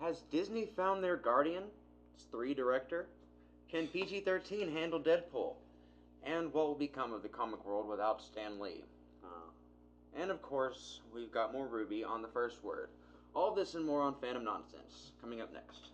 Has Disney found their Guardians 3 director? Can PG-13 handle Deadpool? And what will become of the comic world without Stan Lee? And of course, we've got more Ruby on the first word. All this and more on Fandom Nonsense, coming up next.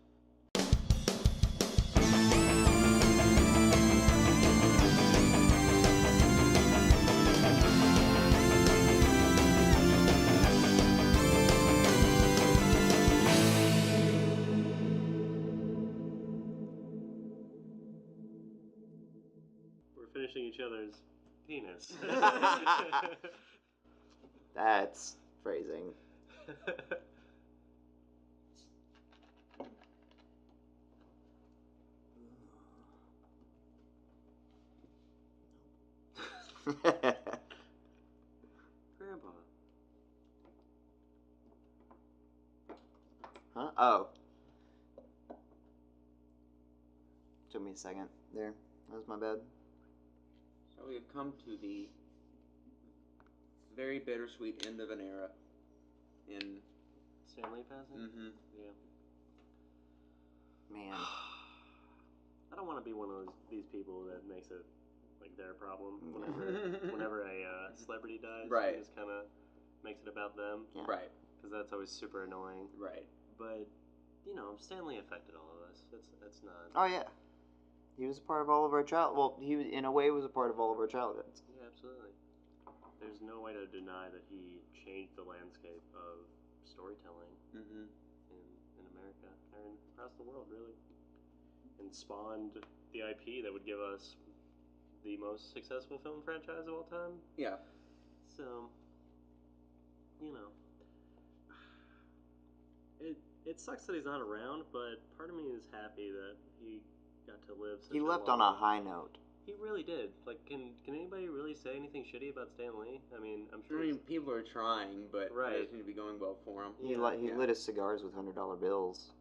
We're finishing each other's penis. That's phrasing. Grandpa. Huh? Oh. Took me a second there. That was my bad. So we have come to the very bittersweet end of an era in... Stanley passing? Mm-hmm. Yeah. Man. I don't want to be one of these people that makes it like their problem whenever a celebrity dies. Right. It just kind of makes it about them. Yeah. Right. Because that's always super annoying. Right. But, you know, Stanley affected all of us. That's not... Oh, yeah. He was a part of all of our he in a way was a part of all of our childhoods. Yeah, absolutely. There's no way to deny that he changed the landscape of storytelling in America and across the world, really, and spawned the IP that would give us the most successful film franchise of all time. Yeah. So, you know, it sucks that he's not around, but part of me is happy that he got to live. He left on a high note. He really did. Like, can anybody really say anything shitty about Stan Lee? I mean, I'm sure. I mean, people are trying, but right. it doesn't seem to be going well for him. He lit his cigars with $100 bills.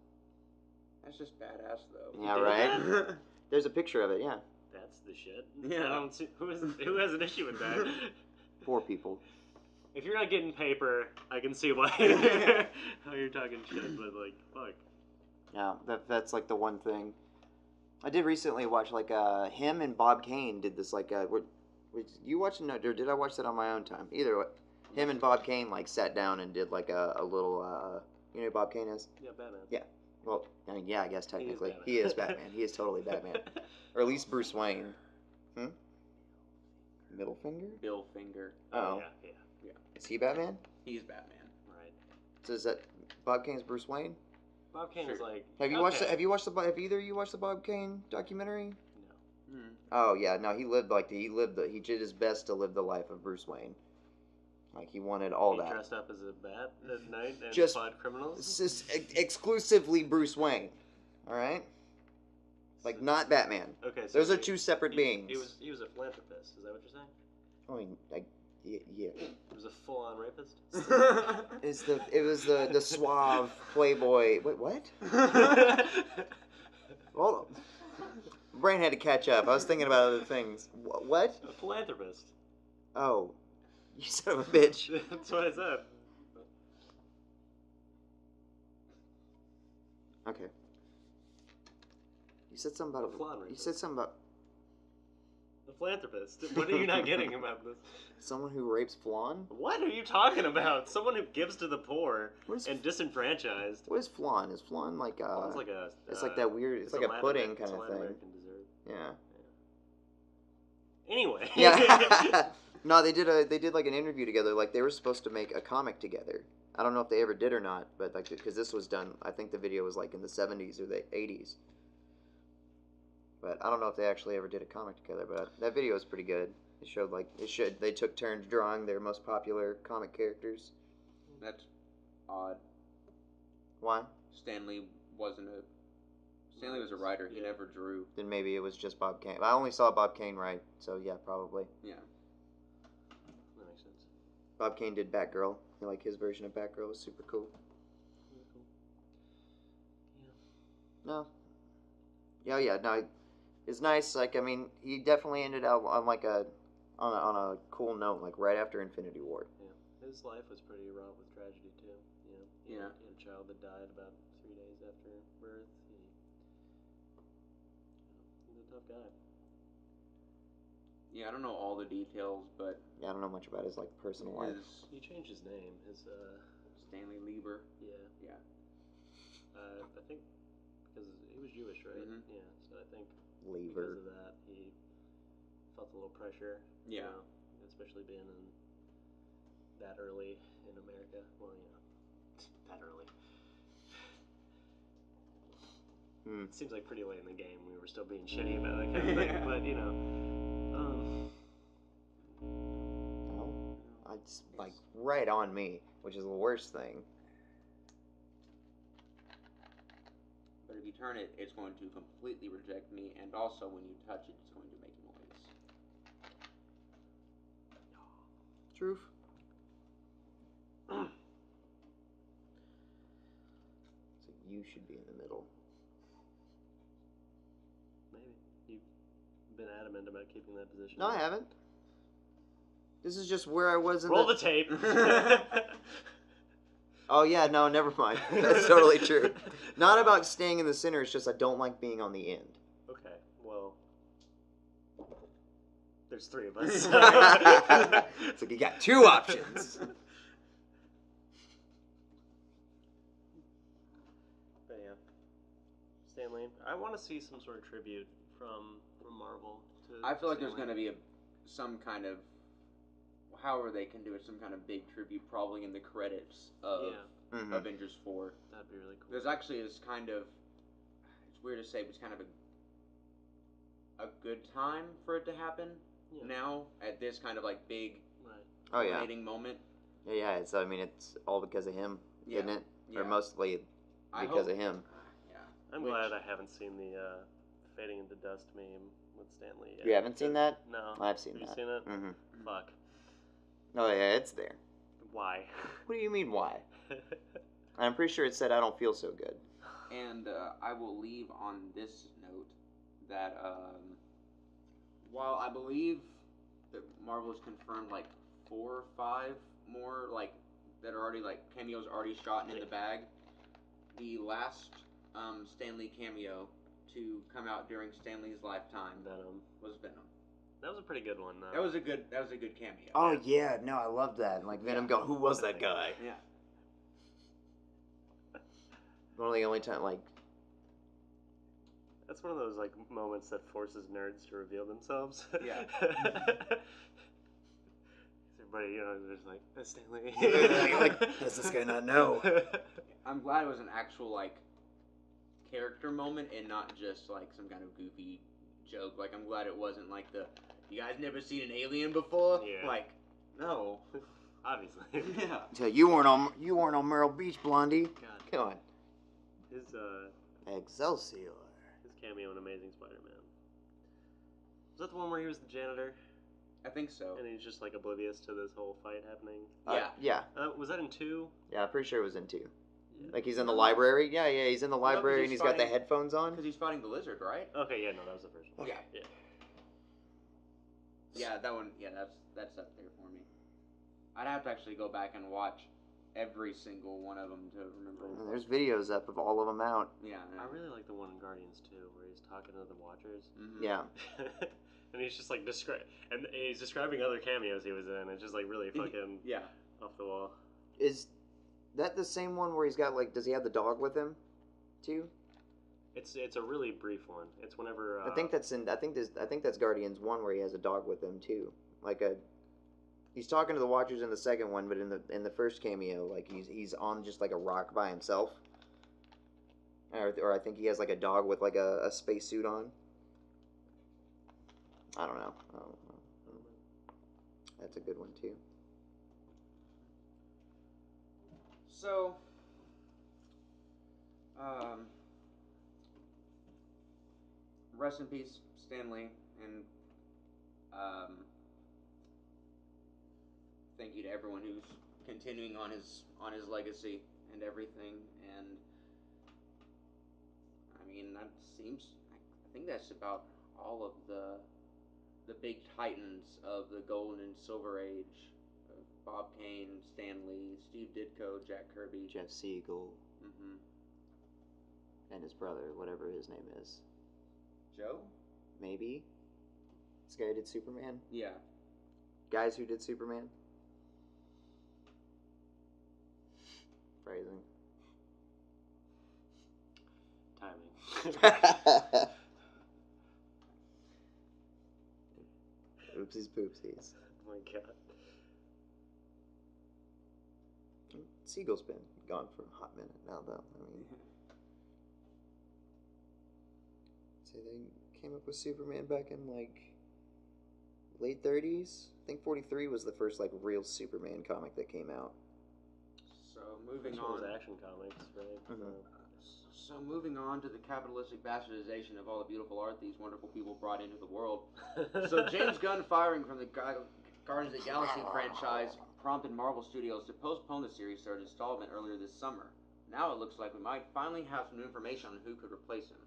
That's just badass, though. Yeah, right? There's a picture of it, yeah. That's the shit. Yeah. I don't see, who has an issue with that? Poor people. If you're not getting paper, I can see why how you're talking shit, but like, fuck. Yeah, that's like the one thing. I did recently watch like him and Bob Kane did this like you watched it or did I watch that on my own time? Either way, him and Bob Kane like sat down and did like a little you know who Bob Kane is? Yeah, Batman. Yeah. Well, I mean, yeah, I guess technically He is Batman. He is totally Batman, or at least Bruce Wayne. Middle finger? Bill Finger. Oh. Yeah. Is he Batman? He's Batman. Right. So is that Bob Kane's Bruce Wayne? Bob Kane is like. Have you watched? Have either of you watched the Bob Kane documentary? No. Oh yeah, no. He did his best to live the life of Bruce Wayne. Like he wanted all that. He dressed up as a bat at night and Just fought criminals. Exclusively Bruce Wayne. All right. Like not Batman. Okay. So those are two separate beings. He was a philanthropist. Is that what you're saying? I mean, yeah. He was a full-on rapist. It was the suave playboy. Wait, what? Well, brain had to catch up. I was thinking about other things. What? A philanthropist. Oh, you son of a bitch. That's what I said. Okay. You said something about a flan You rapist. said something about A philanthropist. What are you not getting about this? someone who rapes flan. What are you talking about? Someone who gives to the poor and disenfranchised. What is flan? Is flan like Flan's like a. It's like that weird. It's like a pudding kind of thing. American dessert. Yeah. Anyway. Yeah. No, they did like an interview together. Like they were supposed to make a comic together. I don't know if they ever did or not, but like because this was done, I think the video was like in the 70s or the 80s. But I don't know if they actually ever did a comic together. But that video was pretty good. It showed they took turns drawing their most popular comic characters. That's odd. Why? Stanley was a writer. He never drew. Then maybe it was just Bob Kane. I only saw Bob Kane write, so yeah, probably. Yeah. That makes sense. Bob Kane did Batgirl. Like his version of Batgirl was super cool. Really cool. No. Yeah, no. It's nice. Like I mean, he definitely ended out on like on a cool note, like right after Infinity War. Yeah. His life was pretty wrought with tragedy too. You know, he had a child that died about 3 days after birth. He's a tough guy. Yeah, I don't know all the details, but Yeah, I don't know much about his like personal life. He changed his name. Stanley Lieber. Yeah. Yeah. I think because he was Jewish, right? Mhm. Yeah. So I think Lieber. because of that, he felt a little pressure. Yeah. You know, especially being in that early in America. Well, that early. It seems like pretty late in the game we were still being shitty about that kind of thing, but No, it's like right on me, which is the worst thing. But if you turn it, it's going to completely reject me, and also when you touch it, it's going to make noise. Truth. So you should be in the middle. maybe you've been adamant about keeping that position. No, I haven't. This is just where I was in Roll the tape. Oh yeah, no, never mind. That's totally true. Not about staying in the center, it's just I don't like being on the end. Okay, well, there's three of us. It's like you got two options. But yeah, Stanley, I want to see some sort of tribute from Marvel to I feel like there's Stanley. going to be some kind of, however they can do it, some kind of big tribute probably in the credits of Avengers 4. That'd be really cool. There's actually this kind of, it's weird to say, but it's kind of a good time for it to happen now at this kind of like big culminating moment. Yeah, it's all because of him, isn't it? Yeah. Or mostly because of him. Yeah. I'm glad I haven't seen the fading into dust meme with Stanley yet. You haven't seen that? No. I've seen Have that. you seen it? Mm-hmm. Fuck. Oh yeah, it's there. Why? What do you mean why? I'm pretty sure it said I don't feel so good. And I will leave on this note that while I believe that Marvel has confirmed like 4 or 5 more like that are already like cameos already shot and in the bag, the last Stan Lee cameo to come out during Stan Lee's lifetime was Venom. That was a pretty good one, though. That was a good cameo. Oh yeah, no, I love that. Like Venom go, who was that guy? Yeah. One of the only time like. That's one of those like moments that forces nerds to reveal themselves. Yeah. Everybody, there's like, that's Stan Lee. Like, does this guy not know? I'm glad it was an actual like character moment and not just like some kind of goofy joke. Like I'm glad it wasn't like you guys never seen an alien before? Yeah. Like, no. Obviously. Yeah. So you weren't on Myrtle Beach, Blondie. God. Come on. His Excelsior. His cameo in Amazing Spider-Man. Was that the one where he was the janitor? I think so. And he's just like oblivious to this whole fight happening? Yeah. Was that in 2? Yeah, I'm pretty sure it was in 2. Yeah. Like he's in the library. Yeah, he's in the library and he's got the headphones on. Because he's fighting the lizard, right? Okay, yeah, no, that was the first one. Yeah. Yeah. Yeah, that one. Yeah, that's up there for me. I'd have to actually go back and watch every single one of them to remember. There's videos up of all of them out. Yeah. I really like the one in Guardians 2 where he's talking to the Watchers. Mm-hmm. Yeah. And he's just like and he's describing other cameos he was in. It's just like really fucking off the wall. Is that the same one where he's got like? Does he have the dog with him, too? It's a really brief one. It's whenever I think that's Guardians 1 where he has a dog with him too. He's talking to the Watchers in the second one, but in the first cameo, like he's on just like a rock by himself. Or I think he has like a dog with like a spacesuit on. I don't know. That's a good one too. So, rest in peace, Stan Lee, and thank you to everyone who's continuing on his legacy and everything. And I mean, I think that's about all of the big titans of the Golden and Silver Age. Bob Kane, Stan Lee, Steve Ditko, Jack Kirby, Jeff Siegel. Mm-hmm. and his brother, whatever his name is. Joe? Maybe. This guy who did Superman. Yeah. Guys who did Superman. Phrasing. Timing. Oopsies poopsies. Oh my god. Siegel's been gone for a hot minute now, though. I mean, so they came up with Superman back in like late 30s. I think 43 was the first like real Superman comic that came out. So moving This on. one was Action Comics, right? Mhm. So moving on to the capitalistic bastardization of all the beautiful art these wonderful people brought into the world. So James Gunn firing from the Guardians of the Galaxy franchise prompted Marvel Studios to postpone the series' third installment earlier this summer. Now it looks like we might finally have some information on who could replace him.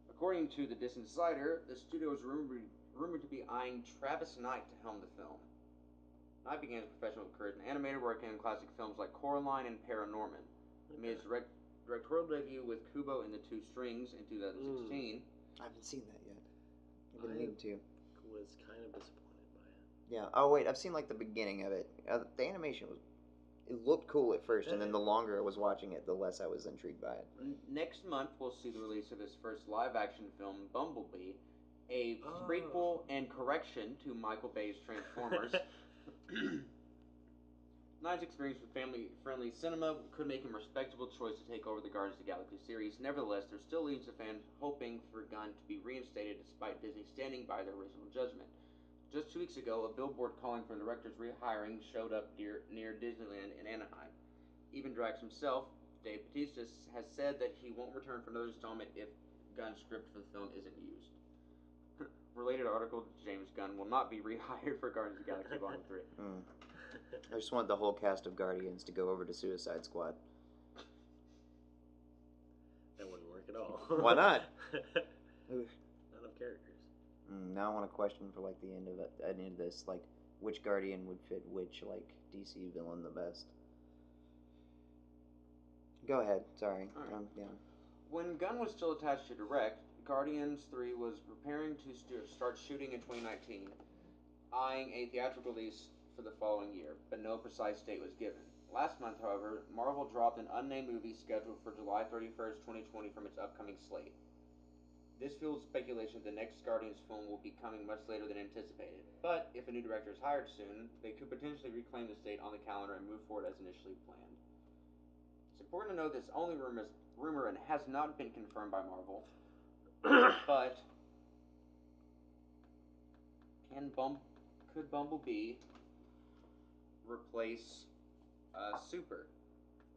According to the Distant Insider, the studio is rumored to be eyeing Travis Knight to helm the film. Knight began his professional career as an animator, working on classic films like Coraline and Paranorman. He made his directorial debut with Kubo and the Two Strings in 2016. I haven't seen that yet. I've been meaning to. Was kind of disappointed by it. Yeah. Oh wait, I've seen like the beginning of it. The animation was. It looked cool at first, and then the longer I was watching it, the less I was intrigued by it. Next month, we'll see the release of his first live-action film, Bumblebee, a prequel and correction to Michael Bay's Transformers. Knight's experience with family-friendly cinema could make him a respectable choice to take over the Guardians of the Galaxy series. Nevertheless, there still leaves the fans hoping for Gunn to be reinstated despite Disney standing by their original judgment. Just 2 weeks ago, a billboard calling for the director's rehiring showed up near Disneyland in Anaheim. Even Drax himself, Dave Bautista, has said that he won't return for another installment if Gunn's script for the film isn't used. Related article, James Gunn will not be rehired for Guardians of the Galaxy Volume 3. I just want the whole cast of Guardians to go over to Suicide Squad. That wouldn't work at all. Why not? Not enough characters. Now I want a question for like the end of this, like which Guardian would fit which like DC villain the best. Go ahead. Sorry. Right. Yeah. When Gunn was still attached to direct, Guardians 3 was preparing to start shooting in 2019, eyeing a theatrical release for the following year, but no precise date was given. Last month, however, Marvel dropped an unnamed movie scheduled for July 31st, 2020 from its upcoming slate. This fueled speculation that the next Guardians film will be coming much later than anticipated, but if a new director is hired soon, they could potentially reclaim this date on the calendar and move forward as initially planned. It's important to note this only rumor and has not been confirmed by Marvel, but could Bumblebee replace Super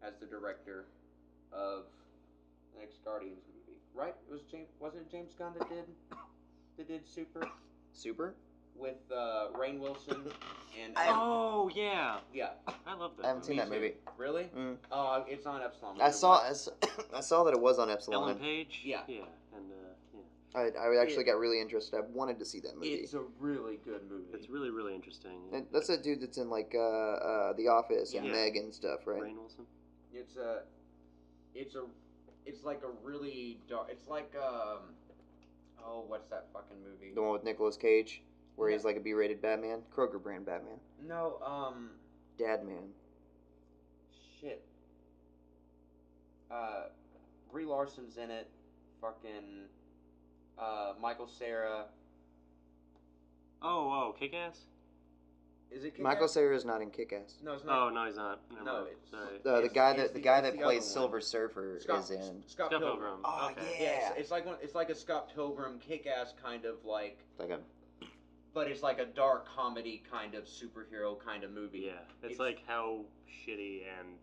as the director of the next Guardians movie? Right? Wasn't it James Gunn that did Super? Super? With Rainn Wilson and Oh yeah, yeah. I love that. I haven't seen that movie. Really? Mm. It's on Epsilon. I saw that it was on Epsilon. Ellen Page. Yeah. Yeah, and I actually got really interested. I wanted to see that movie. It's a really good movie. it's really really interesting. And that's that dude that's in like The Office and Yeah. Meg and stuff, right? Rainn Wilson. It's like a really dark. It's like what's that fucking movie? The one with Nicolas Cage, where he's like a B-rated Batman, Kroger brand Batman. No, Dad Man. shit. Brie Larson's in it. Fucking Michael Cera. Oh, Kick-Ass? Is it Kick-Ass? Michael Cera is not in Kick-Ass. No, it's not. Oh no, he's not. Never No, mind. it's- Sorry. The It's guy the that other plays one. Silver Surfer is in. Scott Scott Pilgrim. Pilgrim. Oh, Okay. yeah. It's like a Scott Pilgrim Kick-Ass kind of like, Like a but it's like a dark comedy kind of superhero kind of movie. Yeah, it's like how shitty and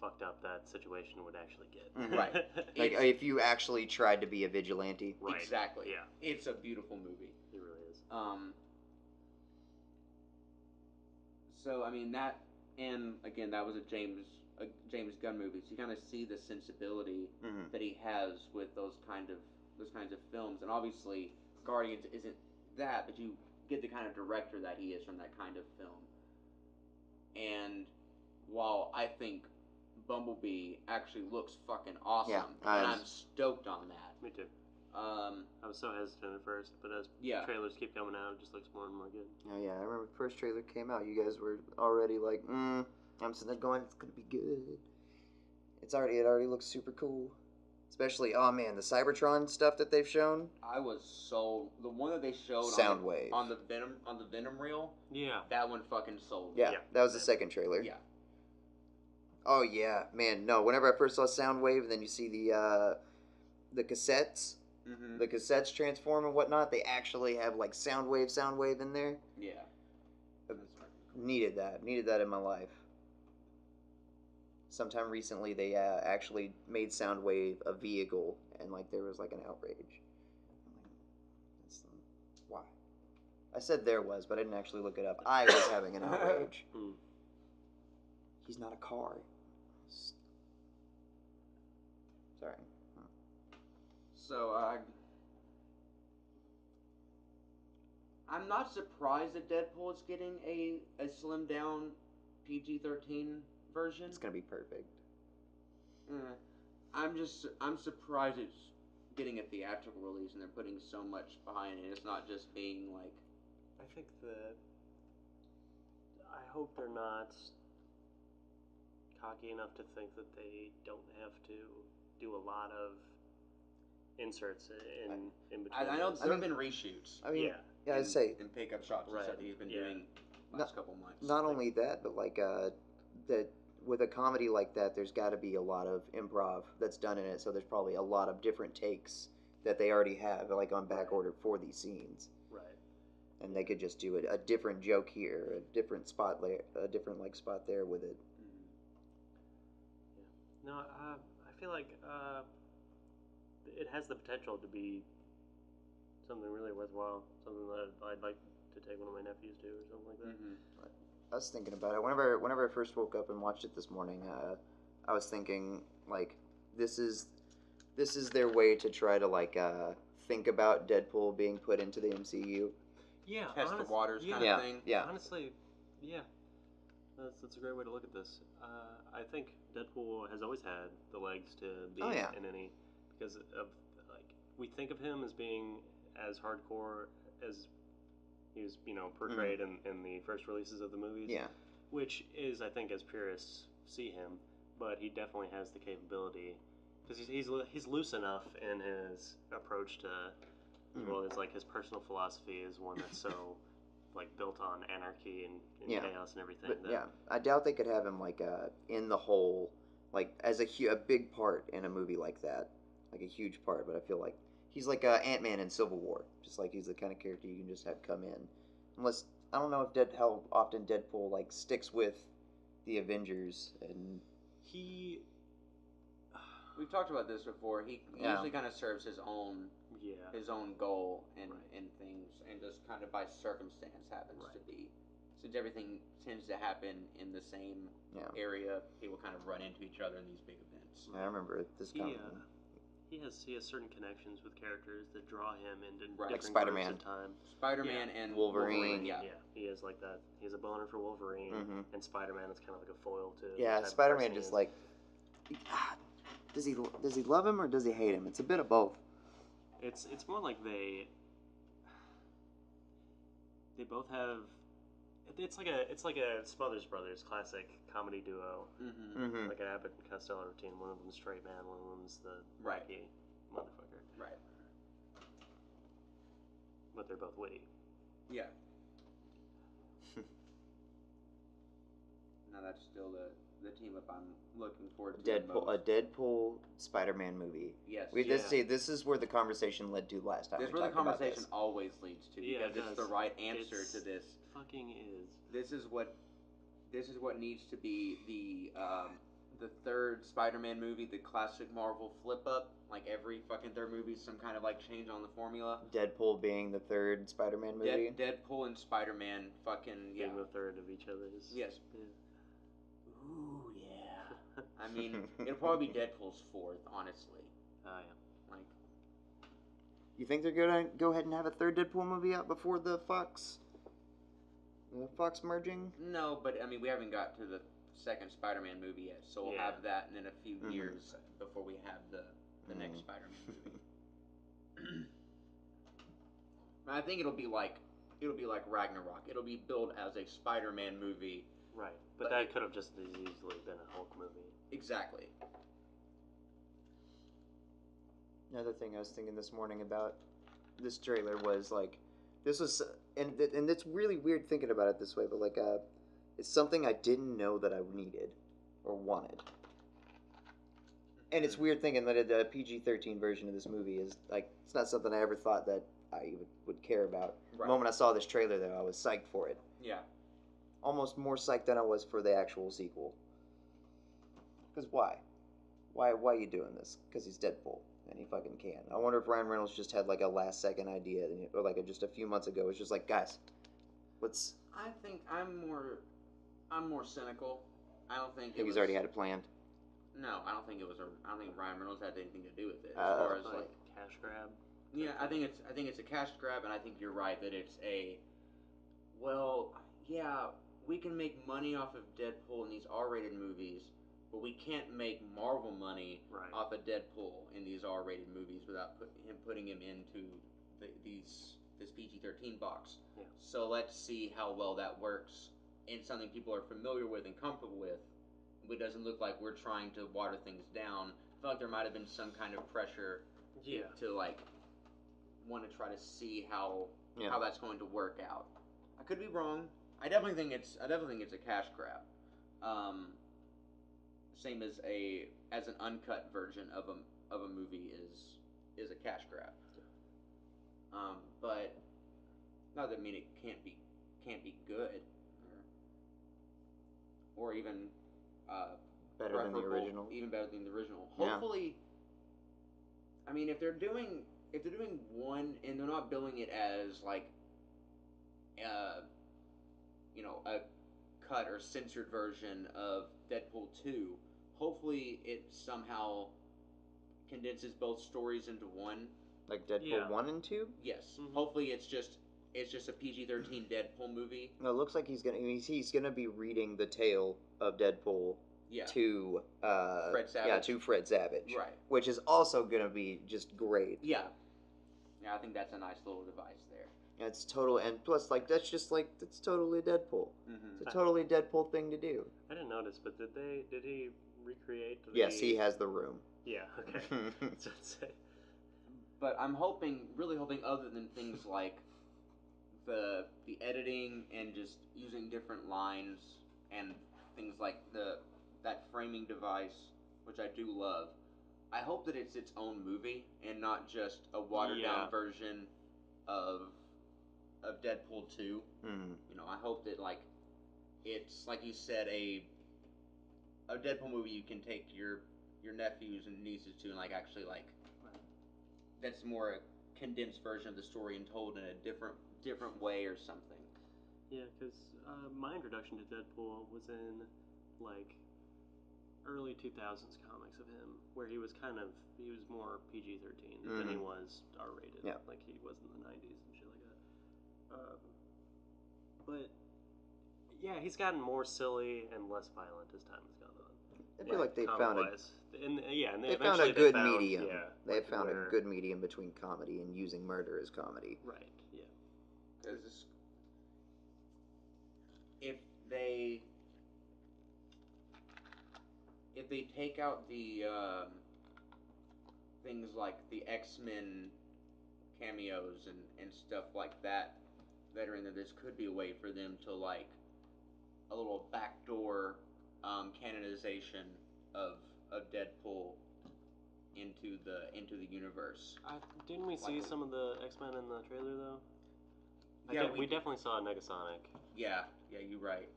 fucked up that situation would actually get. Mhm. Right. like It's- if you actually tried to be a vigilante. Right. Exactly. Yeah. It's a beautiful movie. It really is. So I mean that, and again that was a James Gunn movie. So you kind of see the sensibility Mhm. that he has with those kinds of films, and obviously Guardians isn't that, but you get the kind of director that he is from that kind of film. And while I think Bumblebee actually looks fucking awesome. Yeah, and I'm stoked on that. Me too. I was so hesitant at first, but as trailers keep coming out, it just looks more and more good. Oh yeah, I remember the first trailer came out. You guys were already like, I'm sitting there going, it's gonna be good. It already looks super cool. Especially, oh man, the Cybertron stuff that they've shown. I was sold. The one that they showed Soundwave on the Venom reel. Yeah, that one fucking sold. Yeah, that was the second trailer. Yeah. Oh yeah, man. No, whenever I first saw Soundwave, and then you see the cassettes, the cassettes transform and whatnot. They actually have like Soundwave in there. Yeah. Needed that in my life. Sometime recently, they actually made Soundwave a vehicle, and like there was like an outrage. Why? I said there was, but I didn't actually look it up. I was having an outrage. He's not a car. Sorry. So, I'm not surprised that Deadpool is getting a slimmed down PG-13 version. It's gonna be perfect. I'm surprised it's getting a theatrical release and they're putting so much behind it. It's not just being like. I think that. I hope they're not cocky enough to think that they don't have to do a lot of inserts in between. I know there have been reshoots. I mean, yeah, I'd say in pickup shots and stuff that he's been doing last couple months. Not only that, but like that with a comedy like that, there's got to be a lot of improv that's done in it. So there's probably a lot of different takes that they already have, like on back order for these scenes. Right. And they could just do a different joke here, a different spot there, a different like spot there with it. Yeah. No, I feel like it has the potential to be something really worthwhile, something that I'd like to take one of my nephews to or something like that. I was thinking about it whenever I first woke up and watched it this morning. I was thinking like this is their way to try to like think about Deadpool being put into the MCU. Yeah, test the waters kind of thing. Yeah, honestly, yeah, that's a great way to look at this. I think Deadpool has always had the legs to be in any, because of like we think of him as being as hardcore as he was, portrayed in the first releases of the movies. Yeah. Which is, I think, as purists see him, but he definitely has the capability because he's loose enough in his approach to, as well as like his personal philosophy is one that's so like built on anarchy and chaos and everything. But I doubt they could have him like in the whole, like as a big part in a movie like that, like a huge part. But I feel like he's like Ant-Man in Civil War, just like he's the kind of character you can just have come in. Unless I don't know if how often Deadpool like sticks with the Avengers and we've talked about this before. He usually kind of serves his own goal and things, and just kind of by circumstance happens to be. Since everything tends to happen in the same area, people kind of run into each other in these big events. I remember this coming. He has certain connections with characters that draw him into different like Spider-Man. groups of time. Spider-Man and Wolverine. Yeah, he is like that. He has a boner for Wolverine, and Spider-Man is kind of like a foil to. Yeah, Spider-Man just like. Does he love him or does he hate him? It's a bit of both. It's more like they both have. It's like a Smothers Brothers classic comedy duo, like an Abbott and Costello routine. One of them's straight man, one of them's the wacky motherfucker. Right. But they're both witty. Yeah. Now that's still the team up I'm looking forward to. A Deadpool Spider-Man movie. Yes. This is where the conversation led to last time. This is where the conversation always leads to, because it's the right answer to this. Fucking is. This is what needs to be the third Spider-Man movie, the classic Marvel flip up. Like every fucking third movie, some kind of like change on the formula. Deadpool being the third Spider-Man movie. Deadpool and Spider-Man fucking being the third of each other's. Yes. Yeah. Ooh yeah. I mean, it'll probably be Deadpool's fourth, honestly. Yeah. Like. You think they're gonna go ahead and have a third Deadpool movie out before the Fox merging? No, but I mean, we haven't got to the second Spider-Man movie yet, so we'll have that in a few years before we have the next Spider-Man movie. I think it'll be like Ragnarok. It'll be billed as a Spider-Man movie. Right, but that could have just as easily been a Hulk movie. Exactly. Another thing I was thinking this morning about this trailer was like, this was, and it's really weird thinking about it this way, but like, it's something I didn't know that I needed or wanted. And it's weird thinking that the PG-13 version of this movie is like, it's not something I ever thought that I would care about. Right. The moment I saw this trailer, though, I was psyched for it. Yeah. Almost more psyched than I was for the actual sequel. Because why? Why are you doing this? Because he's Deadpool, and he fucking can. I wonder if Ryan Reynolds just had like a last-second idea, or like just a few months ago, it was just like, guys, let's... I think I'm more cynical. I don't think he's already had it planned. No, I don't think Ryan Reynolds had anything to do with it. As far as like cash grab. Yeah, I think it's a cash grab, and I think you're right that it's we can make money off of Deadpool in these R-rated movies, but we can't make Marvel money off of Deadpool in these R-rated movies without putting him into this PG-13 box. Yeah. So let's see how well that works in something people are familiar with and comfortable with. It doesn't look like we're trying to water things down. I feel like there might have been some kind of pressure to like want to try to see how that's going to work out. I could be wrong. I definitely think it's a cash grab. Same as an uncut version of a movie is a cash grab. But not that mean it can't be good or even better than the original. Even better than the original. Hopefully, I mean, if they're doing one and they're not billing it as like a cut or censored version of Deadpool 2, hopefully it somehow condenses both stories into one. Like Deadpool 1 and 2? Yes. Mm-hmm. Hopefully it's just a PG-13 Deadpool movie. No, it looks like he's gonna be reading the tale of Deadpool to Fred Savage. Yeah, to Fred Savage. Right. Which is also gonna be just great. Yeah. Yeah, I think that's a nice little device there. It's total, and plus, like, that's totally Deadpool. Mm-hmm. It's a totally Deadpool thing to do. I didn't notice, but did he recreate the... Yes, he has the room. Yeah, okay. But I'm really hoping, other than things like the editing and just using different lines and things like that framing device, which I do love, I hope that it's its own movie and not just a watered down version of Deadpool 2. Mm-hmm. I hope that like it's like you said a Deadpool movie you can take your nephews and nieces to and like actually like that's more a condensed version of the story and told in a different way or something. Yeah, because my introduction to Deadpool was in like early 2000s comics of him, where he was more PG-13 than he was R-rated. Yeah. Like he was in the 90s and shit like that. But yeah, he's gotten more silly and less violent as time has gone on. I feel like they found they found a good medium. They have found a good medium between comedy and using murder as comedy. Right. Yeah. Because if they take out the things like the X-Men cameos and stuff like that are in there, this could be a way for them to like a little backdoor canonization of Deadpool into the universe. Didn't we see some of the X-Men in the trailer though? Yeah, we definitely saw Negasonic. Yeah, you're right.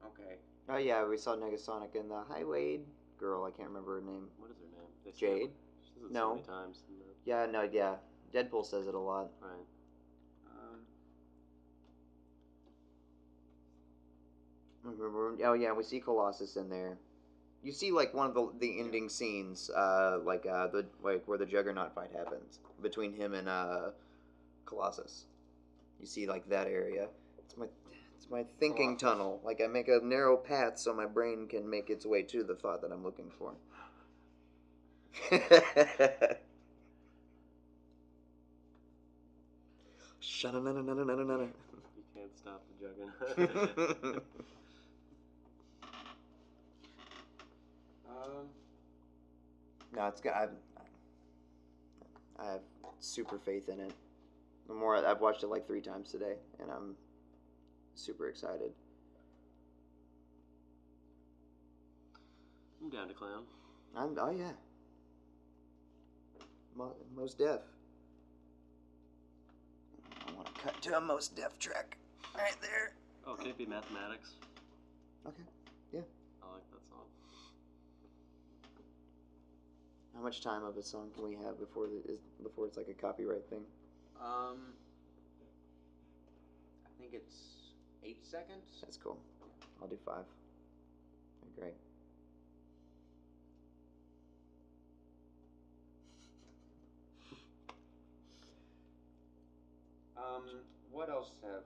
Okay. Oh yeah, we saw Negasonic and the Highway girl. I can't remember her name. What is her name? Jade. She says it no. so many times. Yeah. Deadpool says it a lot. Right. Oh yeah, we see Colossus in there. You see like one of the ending scenes, where the Juggernaut fight happens between him and Colossus. You see like that area. It's my thinking tunnel. Like, I make a narrow path so my brain can make its way to the thought that I'm looking for. Sha-na-na-na-na-na-na-na. You can't stop the juggernaut. No, it's good. I have super faith in it. The more I've watched it like 3 times today, and I'm super excited. I'm down to clown. Oh yeah. Most Def. I want to cut to a Most Def track right there. Oh, can it be Mathematics? Okay. Yeah. I like that song. How much time of a song can we have before it's like a copyright thing? I think it's 8 seconds. That's cool. I'll do 5. Great. What else have?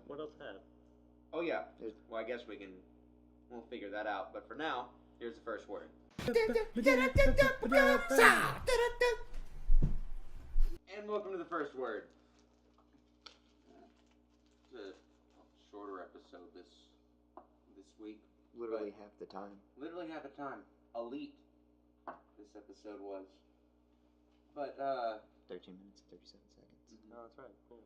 What else had? Oh yeah. Well, I guess we'll figure that out. But for now, here's the first word. And welcome to the first word. It's a shorter episode this week. Literally half the time. Literally half the time. Elite. This episode was. But 13 minutes and 37 seconds. No, that's right. Yeah.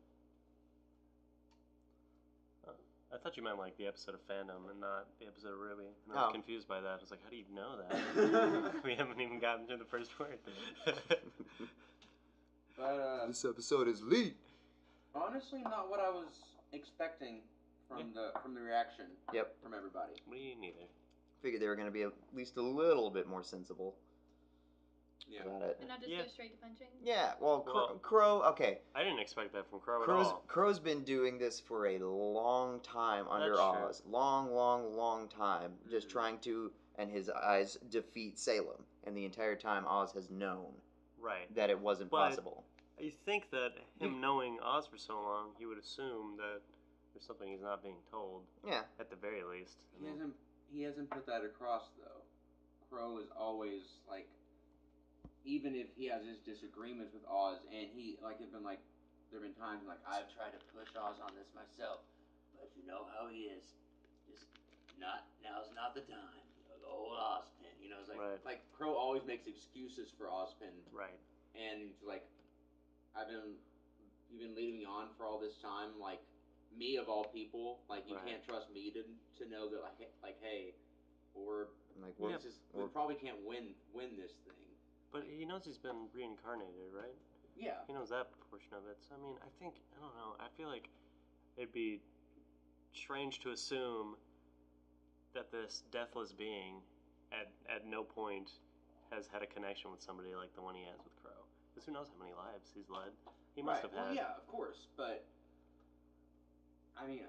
I thought you meant like the episode of Fandom and not the episode of Ruby. And I was confused by that. I was like, how do you know that? We haven't even gotten to the first word. But this episode is elite. Honestly, not what I was expecting from the reaction. Yep. From everybody. Me neither. Figured they were going to be at least a little bit more sensible. Yeah. About it. And not just go straight to punching? Yeah, well, Crow, okay. I didn't expect that from Crow at all. Crow's been doing this for a long time under Oz. True. Long time. Mm-hmm. Just trying to, and his eyes, defeat Salem. And the entire time Oz has known that it wasn't possible. You think that him knowing Oz for so long, he would assume that there's something he's not being told. Yeah. At the very least. He hasn't put that across, though. Crow is always, like, even if he has his disagreements with Oz, and there have been times like, I've tried to push Oz on this myself, but you know how he is. Just now's not the time. The old Ozpin, it's like Crow always makes excuses for Ozpin. Right. And like, you've been leading me on for all this time, like, me of all people, like, you can't trust me to know that, like, hey, we probably can't win this thing. But he knows he's been reincarnated, right? Yeah. He knows that portion of it. So, I mean, I don't know. I feel like it'd be strange to assume that this deathless being at no point has had a connection with somebody like the one he has with Crow. Because who knows how many lives he's led. He must have had. Well, yeah, of course. But, I mean,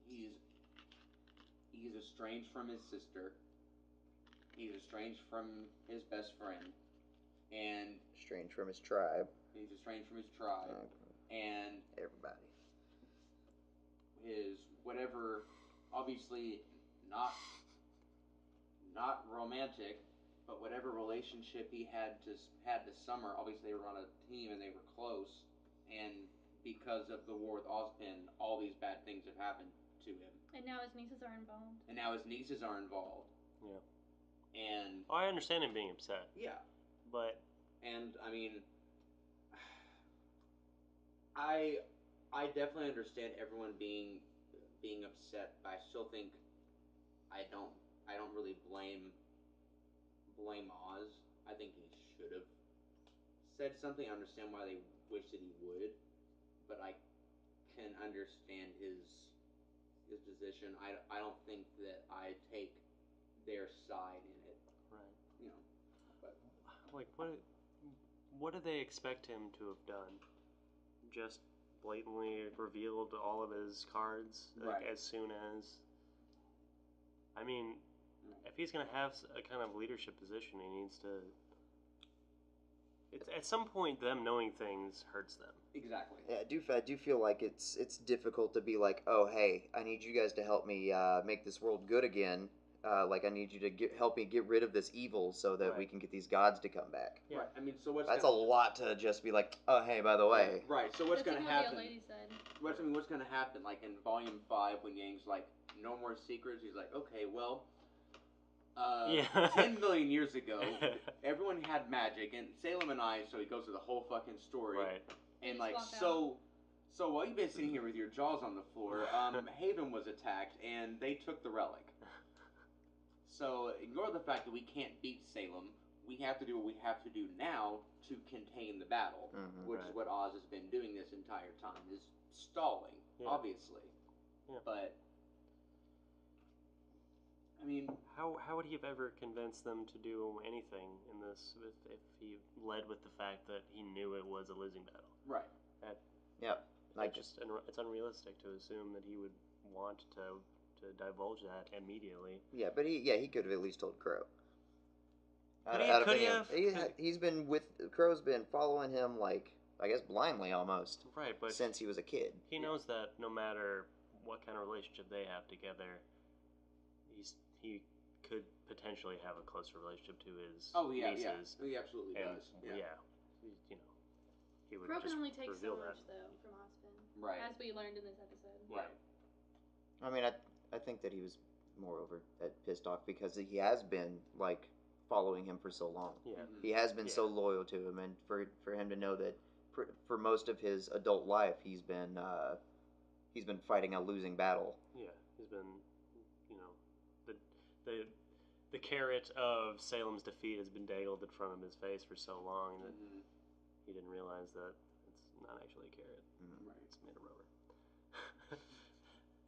he's estranged from his sister. He's estranged from his best friend, and estranged from his tribe. He's estranged from his tribe, and everybody. His whatever, obviously not romantic, but whatever relationship he had this summer. Obviously, they were on a team and they were close, and because of the war with Ozpin, all these bad things have happened to him. And now his nieces are involved. Yeah. And I understand him being upset. Yeah. But I mean, I definitely understand everyone being upset, but I still think I don't really blame Oz. I think he should have said something. I understand why they wish that he would, but I can understand his position. I don't think that I take their side in it. Right. But like what do they expect him to have done? Just blatantly revealed all of his cards as soon as. I mean, if he's gonna have a kind of leadership position, he needs to It's at some point them knowing things hurts them. Exactly. Yeah, I do feel like it's difficult to be like, oh hey, I need you guys to help me make this world good again. Like I need you to help me get rid of this evil so that we Right. can get these gods to come back. Yeah. Right. I mean, so what's That's gonna, a lot to just be like, oh hey, by the way. Right. So what's That's gonna even what the happen? old lady said. What's gonna happen? Like in Volume 5, when Yang's like, no more secrets. He's like, okay, well, 10 million years ago, everyone had magic, and Salem and I. So he goes through the whole fucking story, Right. and Just like, walk out. so while you've been sitting here with your jaws on the floor, Haven was attacked, and they took the relic. So ignore the fact that we can't beat Salem. We have to do what we have to do now to contain the battle, which is what Oz has been doing this entire time, is stalling, obviously. Yeah. But I mean, how would he have ever convinced them to do anything in this if he led with the fact that he knew it was a losing battle? right. Like It's unrealistic to assume that he would want to divulge that immediately. yeah, but he could have at least told Crow. Could he have? He's been with Crow's been following him like I guess blindly almost. Right, but since he was a kid. He knows that no matter what kind of relationship they have together, he could potentially have a closer relationship to his nieces. He absolutely does. He would Crow just can only take so reveal much, that. though, from Ozpin. Right. As we learned in this episode. Right. I mean, I think that he was moreover pissed off because he has been like following him for so long. Yeah. He has been so loyal to him, and for him to know that for most of his adult life he's been fighting a losing battle. Yeah, he's been, the carrot of Salem's defeat has been dangled in front of his face for so long that he didn't realize that it's not actually a carrot. Right. It's made of rubber.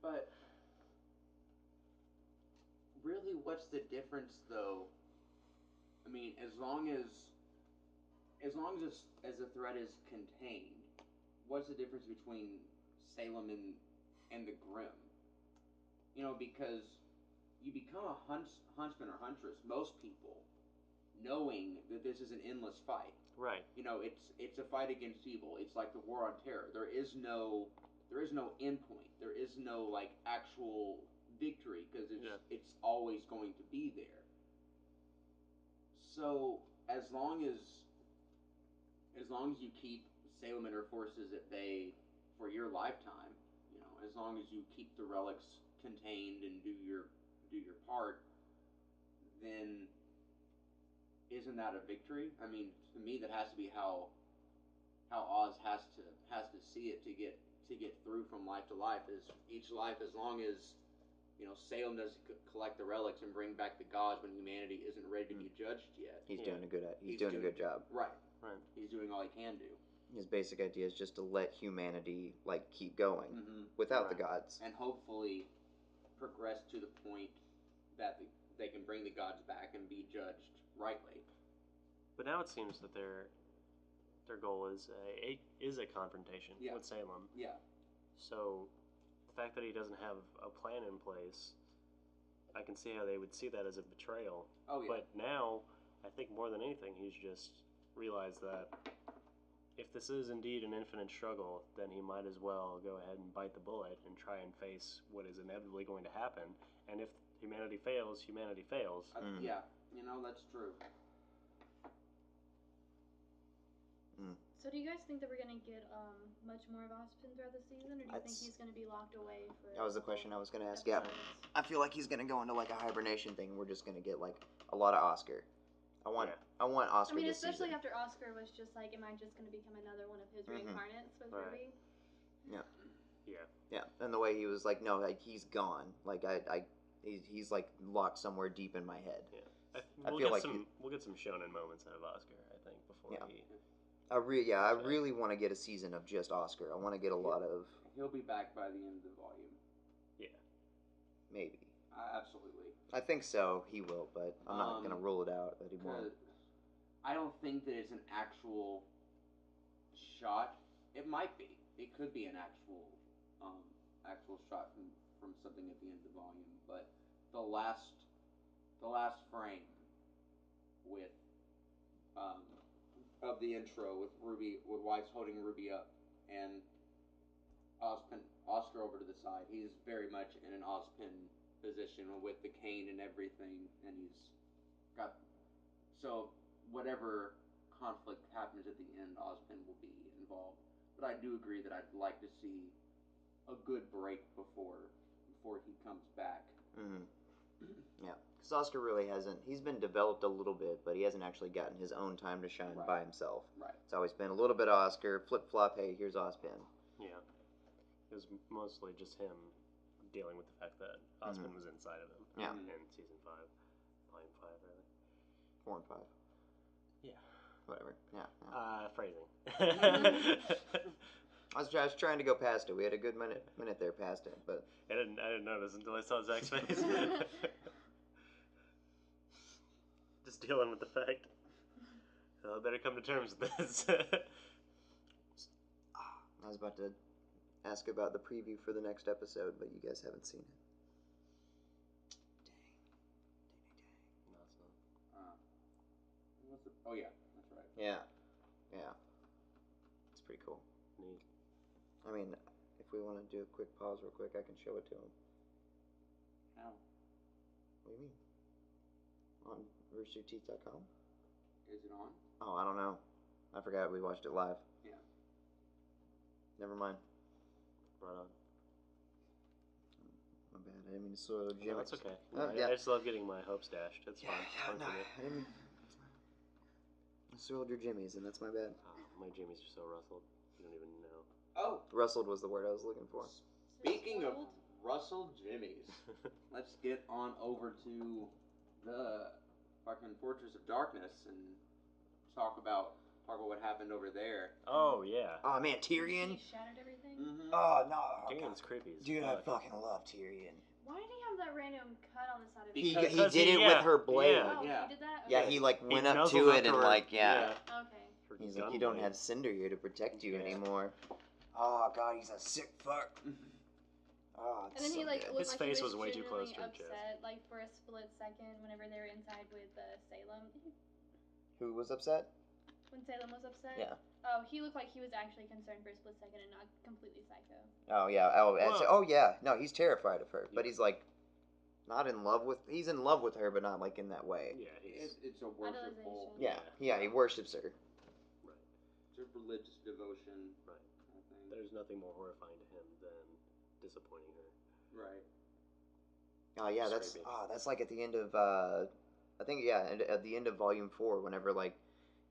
But really, what's the difference, though? I mean, as long as the threat is contained, what's the difference between Salem and the Grimm? Because you become a huntsman or huntress, most people, knowing that this is an endless fight. Right. It's a fight against evil. It's like the war on terror. There is no end point. There is no like actual victory because it's always going to be there. So as long as you keep Salem and her forces at bay for your lifetime, as long as you keep the relics contained and do your part, then isn't that a victory? I mean, to me, that has to be how Oz has to see it to get through from life to life. Is each life, as long as Salem doesn't collect the relics and bring back the gods when humanity isn't ready to be judged yet. He's doing a good job. Right. Right. He's doing all he can do. His basic idea is just to let humanity like keep going without the gods, and hopefully progress to the point that they can bring the gods back and be judged rightly. But now it seems that their goal is a confrontation with Salem. Yeah. So the fact that he doesn't have a plan in place, I can see how they would see that as a betrayal. Oh yeah. But now, I think more than anything, he's just realized that if this is indeed an infinite struggle, then he might as well go ahead and bite the bullet and try and face what is inevitably going to happen. And if humanity fails, humanity fails. Yeah, that's true. So do you guys think that we're going to get much more of Ozpin throughout the season, or do you think he's going to be locked away for... That was the question I was going to ask. episodes? Yeah, I feel like he's going to go into like a hibernation thing. We're just going to get like a lot of Oscar. I want Oscar. I mean, this especially season. after Oscar was just like, am I just going to become another one of his reincarnates with Ruby? Yeah, and the way he was like, no, like he's gone. Like he's like locked somewhere deep in my head. Yeah, I feel like we'll get some shonen moments out of Oscar. I think before he. I really want to get a season of just Oscar. I want to get a lot of. He'll be back by the end of the volume. Yeah. Maybe. Absolutely. I think so. He will, but I'm not gonna rule it out that he won't. I don't think that it's an actual shot. It might be. It could be an actual shot from something at the end of the volume. But the last frame with of of the intro with Weiss holding Ruby up, and Oscar over to the side. He's very much in an Ozpin position with the cane and everything, and he's got so whatever conflict happens at the end, Ozpin will be involved. But I do agree that I'd like to see a good break before he comes back. Mm-hmm. Yeah, because Oscar really hasn't. He's been developed a little bit, but he hasn't actually gotten his own time to shine by himself. Right. It's always been a little bit of Oscar, flip flop. Hey, here's Ozpin. Yeah, it was mostly just him dealing with the fact that Ozpin was inside of him. Yeah. In season 5, volume 5, rather. 4 and 5. Yeah. Whatever. Yeah. Phrasing. I was trying to go past it. We had a good minute there past it, but I didn't notice until I saw Zach's face. Just dealing with the fact. I better come to terms with this. I was about to ask about the preview for the next episode, but you guys haven't seen it. Dang. Oh yeah, that's right. Yeah. It's pretty cool. Neat. I mean, if we want to do a quick pause real quick, I can show it to him. How? What do you mean? On roosterteeth.com? Is it on? Oh, I don't know. I forgot we watched it live. Yeah. Never mind. Right on. My bad. I didn't mean to soil Jimmy. No, that's okay. Yeah. I just love getting my hopes dashed. It's fun. Fun No, for me. I didn't. I soiled your Jimmys, and that's my bad. My Jimmys are so rustled. You don't even know. Oh, Rustled was the word I was looking for. speaking of Russell Jimmys, let's get on over to the fucking Fortress of Darkness and talk about what happened over there. Oh, yeah. Oh man, Tyrion. He shattered everything. Mm-hmm. Oh no, Tyrion's creepy as dude, fuck. I fucking love Tyrion. Why did he have that random cut on the side of his He Because did it with her blade. Yeah. Oh, Yeah. he did that? Yeah, Okay. he like went He up nuzzled to up it and her- like yeah. Okay. Her He's gun like, you don't blade. have Cinder here to protect you Yeah. anymore. Oh god, he's a sick fuck. Oh, it's And then he so like good. looked His like face he was was way too close genuinely to her chest. upset, like for a split second, whenever they were inside with Salem. Who was upset? When Salem was upset. Yeah. Oh, he looked like he was actually concerned for a split second and not completely psycho. Oh yeah. Oh yeah. No, he's terrified of her, but Yeah. he's like not in love with. He's in love with her, but not like in that way. Yeah, It's a worshipful. Yeah. Yeah. He worships her. Right. It's a religious devotion. Right. Kind of thing. There's nothing more horrifying to him than disappointing her. Right. Oh yeah. That's creepy. That's like at the end of I think at the end of volume 4, whenever like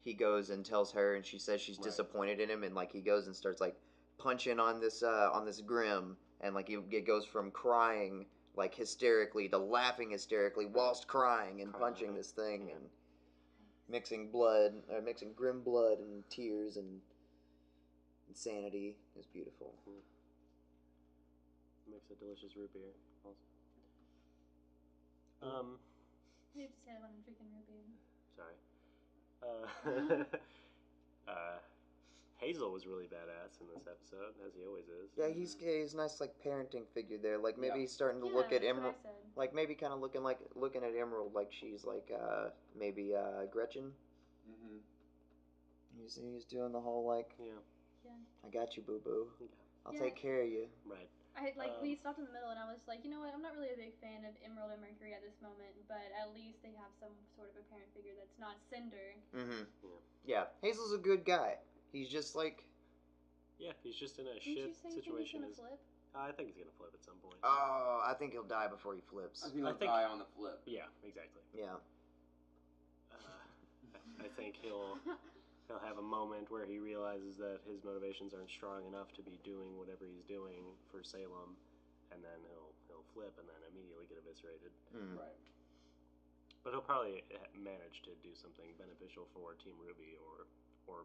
he goes and tells her and she says she's Right. disappointed in him, and like he goes and starts like punching on this Grim, and like it goes from crying like hysterically to laughing hysterically whilst crying and punching this thing and mixing Grim blood and tears and insanity. Is beautiful. Makes a delicious root beer. You have to say that when I'm drinking root beer. Sorry. Hazel was really badass in this episode, as he always is. Yeah, he's a nice like parenting figure there. Like maybe he's starting to Yeah, look at that's what Emerald, I said. like maybe kind of looking at Emerald like she's like maybe Gretchen. Mm-hmm. He's doing the whole like Yeah. I got you, boo boo. Yeah. I'll Yeah. take care of you. Right. We stopped in the middle and I was like, you know what, I'm not really a big fan of Emerald and Mercury at this moment, but at least they have some sort of a parent figure that's not Cinder. Mm-hmm. Yeah. Hazel's a good guy. He's just like Yeah, he's just in a Didn't you shit say situation. he's gonna flip? I think he's gonna flip at some point. I think he'll die before he flips. I think he'll I think- die on the flip. Yeah, exactly. Yeah. I think he'll have a moment where he realizes that his motivations aren't strong enough to be doing whatever he's doing for Salem, and then he'll flip and then immediately get eviscerated. Mm. Right. But he'll probably manage to do something beneficial for Team Ruby or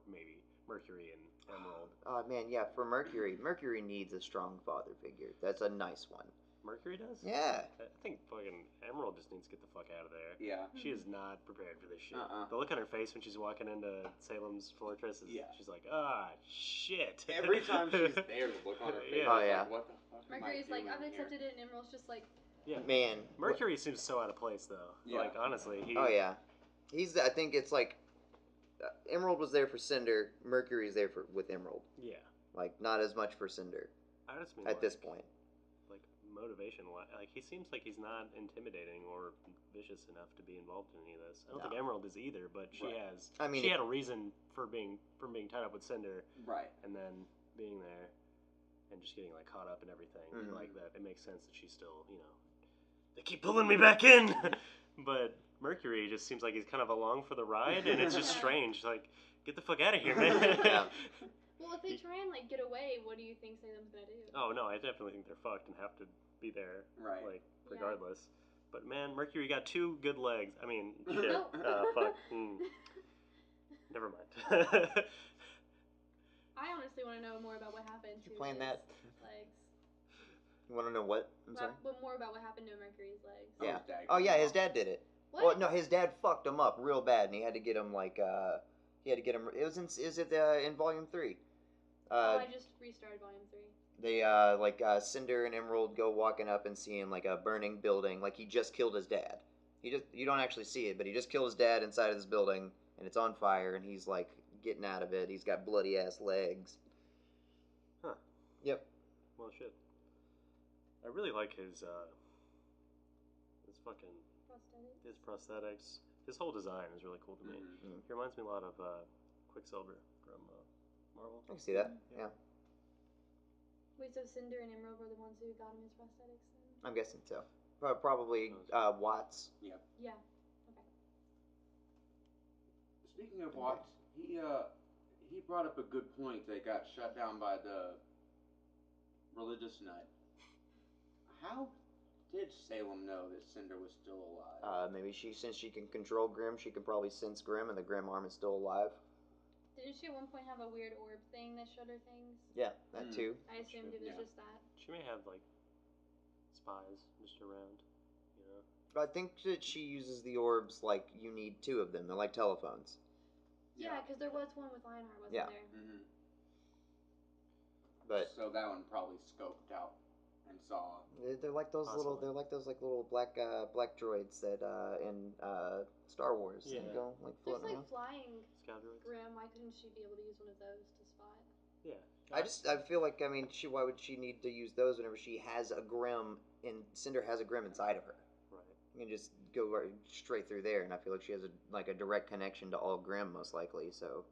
maybe Mercury and Emerald. Oh man, yeah. For Mercury needs a strong father figure. That's a nice one. Mercury does? Yeah. I think fucking Emerald just needs to get the fuck out of there. Yeah. She is not prepared for this shit. Uh-uh. The look on her face when she's walking into Salem's fortress is, Yeah. she's like, ah, shit. Every time she's there, the look on her face. Yeah. Oh, is yeah. Like, what the fuck? Mercury's like, I've doing accepted here? it, and Emerald's just like, Yeah. Man. Mercury seems so out of place though. Yeah. Like honestly, he. Oh yeah. I think it's like Emerald was there for Cinder. Mercury's there with Emerald. Yeah. Like, not as much for Cinder I just mean at this point. Like motivation, like he seems like he's not intimidating or vicious enough to be involved in any of this. I don't think Emerald is either, but she has. I mean, she had a reason for being tied up with Cinder, right? And then being there and just getting like caught up in everything like that. It makes sense that she's still, they keep pulling me back in, but Mercury just seems like he's kind of along for the ride, and it's just strange. Like, get the fuck out of here, man. Yeah. Well, if they try and get away, what do you think Salem's gonna do? Oh no, I definitely think they're fucked and have to be there, right? Like regardless. Yeah. But man, Mercury got 2 good legs. I mean, shit. Fuck. Never mind. I honestly want to know more about what happened to playing his that? legs. You want to know what? I'm sorry. More about what happened to Mercury's legs. Yeah. Oh yeah, his dad did it. What? Well, no, his dad fucked him up real bad, and he had to get him It was in Volume 3. I just restarted Volume 3. They Cinder and Emerald go walking up and seeing like a burning building. Like he just killed his dad. You don't actually see it, but he just killed his dad inside of this building, and it's on fire, and he's like getting out of it. He's got bloody ass legs. Huh. Yep. Well, shit. I really like his prosthetics. His whole design is really cool to me. Mm-hmm. He reminds me a lot of Quicksilver from Marvel. I can see that. Yeah. Wait, so Cinder and Emerald were the ones who got him his prosthetics then? I'm guessing so. Probably Watts. Yeah. Yeah. Okay. Speaking of Watts, he brought up a good point that got shut down by the religious nut. How did Salem know that Cinder was still alive? Maybe since she can control Grimm, she can probably sense Grimm, and the Grimm arm is still alive. Didn't she at one point have a weird orb thing that showed her things? Yeah, that too. I assumed it was just that. She may have like spies just around, I think that she uses the orbs like you need 2 of them. They're like telephones. Yeah, because there was one with Lionheart, wasn't there? Mm-hmm. But so that one probably scoped out and saw. They're like those little. They're like those little black droids that in Star Wars. Yeah. They go like floating around. Flying Scout droids. Grimm. Why couldn't she be able to use one of those to spot? Yeah. I feel like why would she need to use those whenever she has a Grimm Cinder has a Grimm inside of her? Right. You can just go straight through there, and I feel like she has a direct connection to all Grimm most likely. So.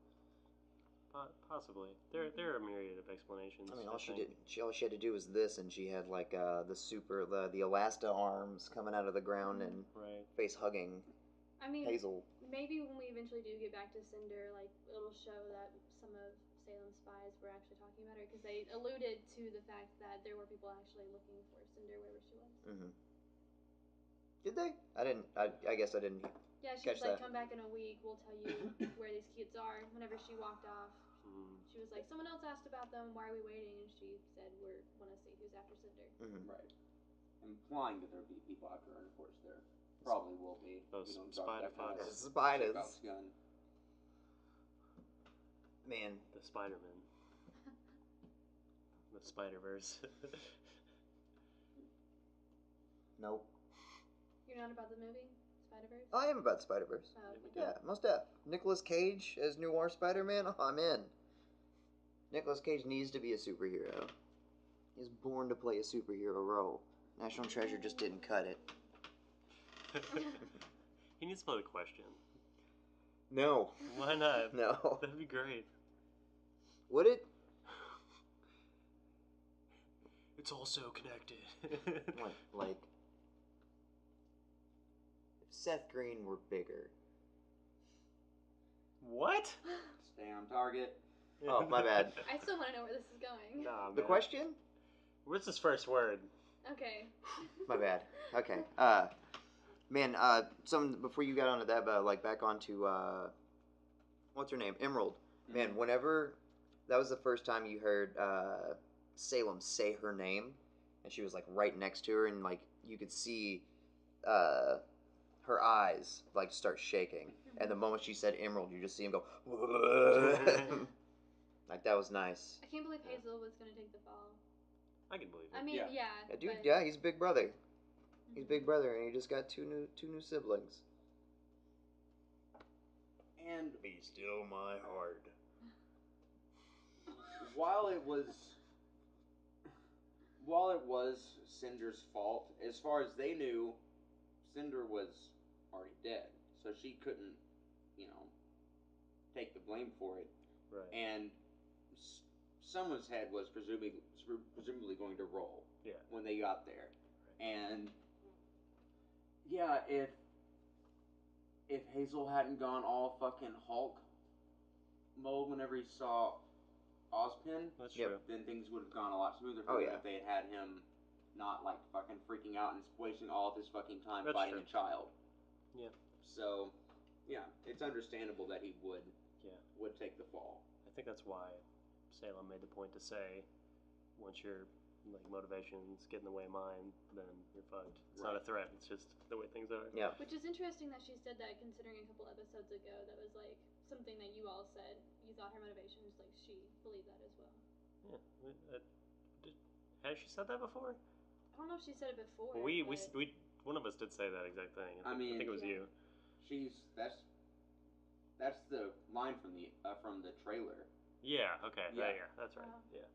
Possibly. There are a myriad of explanations. I mean, all she had to do was this, and she had like the Elasta arms coming out of the ground and face hugging. I mean, Hazel. Maybe when we eventually do get back to Cinder, like it'll show that some of Salem's spies were actually talking about her, because they alluded to the fact that there were people actually looking for Cinder wherever she was. Mm-hmm. Did they? I didn't. I guess I didn't. Yeah, she was like, "Come back in a week. We'll tell you where these kids are." Whenever she walked off, she was like, "Someone else asked about them. Why are we waiting?" And she said, "We want to see who's after Cinder." Mm-hmm. Right. Implying that there'll be people after her, and of course there probably will be. Those spider fox. Spiders. Man. The Spider-Man. The Spider-Verse. Nope. You're not about the movie? Spider-Verse? I am about Spider-Verse. Oh, okay. Yeah, most def. Nicolas Cage as Noir Spider-Man, I'm in. Nicolas Cage needs to be a superhero. He's born to play a superhero role. National Treasure just didn't cut it. He needs to play the Question. No. Why not? No. That'd be great. Would it? It's all so connected. Like, if Seth Green were bigger. What? Stay on target. Oh, my bad. I still want to know where this is going. Nah, man. The Question? What's his first word? Okay. My bad. Okay. Man, before you got onto that, back onto, what's her name? Emerald. Mm-hmm. Man, whenever, that was the first time you heard, Salem say her name, and she was, like, right next to her, and, like, you could see, her eyes, like, start shaking. Mm-hmm. And the moment she said Emerald, you just see him go, like, that was nice. I can't believe Hazel was going to take the fall. I can believe it. I mean, yeah. Dude, yeah, he's big brother. He's big brother, and he just got two new siblings. And Be still my heart. while it was Cinder's fault, as far as they knew, Cinder was already dead, so she couldn't, take the blame for it. Right. And someone's head was presumably going to roll. Yeah. When they got there, Right. and yeah, if Hazel hadn't gone all fucking Hulk mode whenever he saw Ozpin, That's true. then things would have gone a lot smoother for Oh, him yeah. if they had him not like fucking freaking out and wasting all of his fucking time That's fighting true. a child. Yeah. So, yeah, it's understandable that he would take the fall. I think that's why Salem made the point to say, once your motivations get in the way of mine, then you're fucked. It's not a threat. It's just the way things are. Yeah. Which is interesting that she said that, considering a couple episodes ago that was like something that you all said. You thought her motivation was like she believed that as well. Yeah. Has she said that before? I don't know if she said it before. Well, we one of us did say that exact thing. I think it was you. That's the line from the trailer. Yeah. Okay. Yeah. Yeah. That's right. Yeah.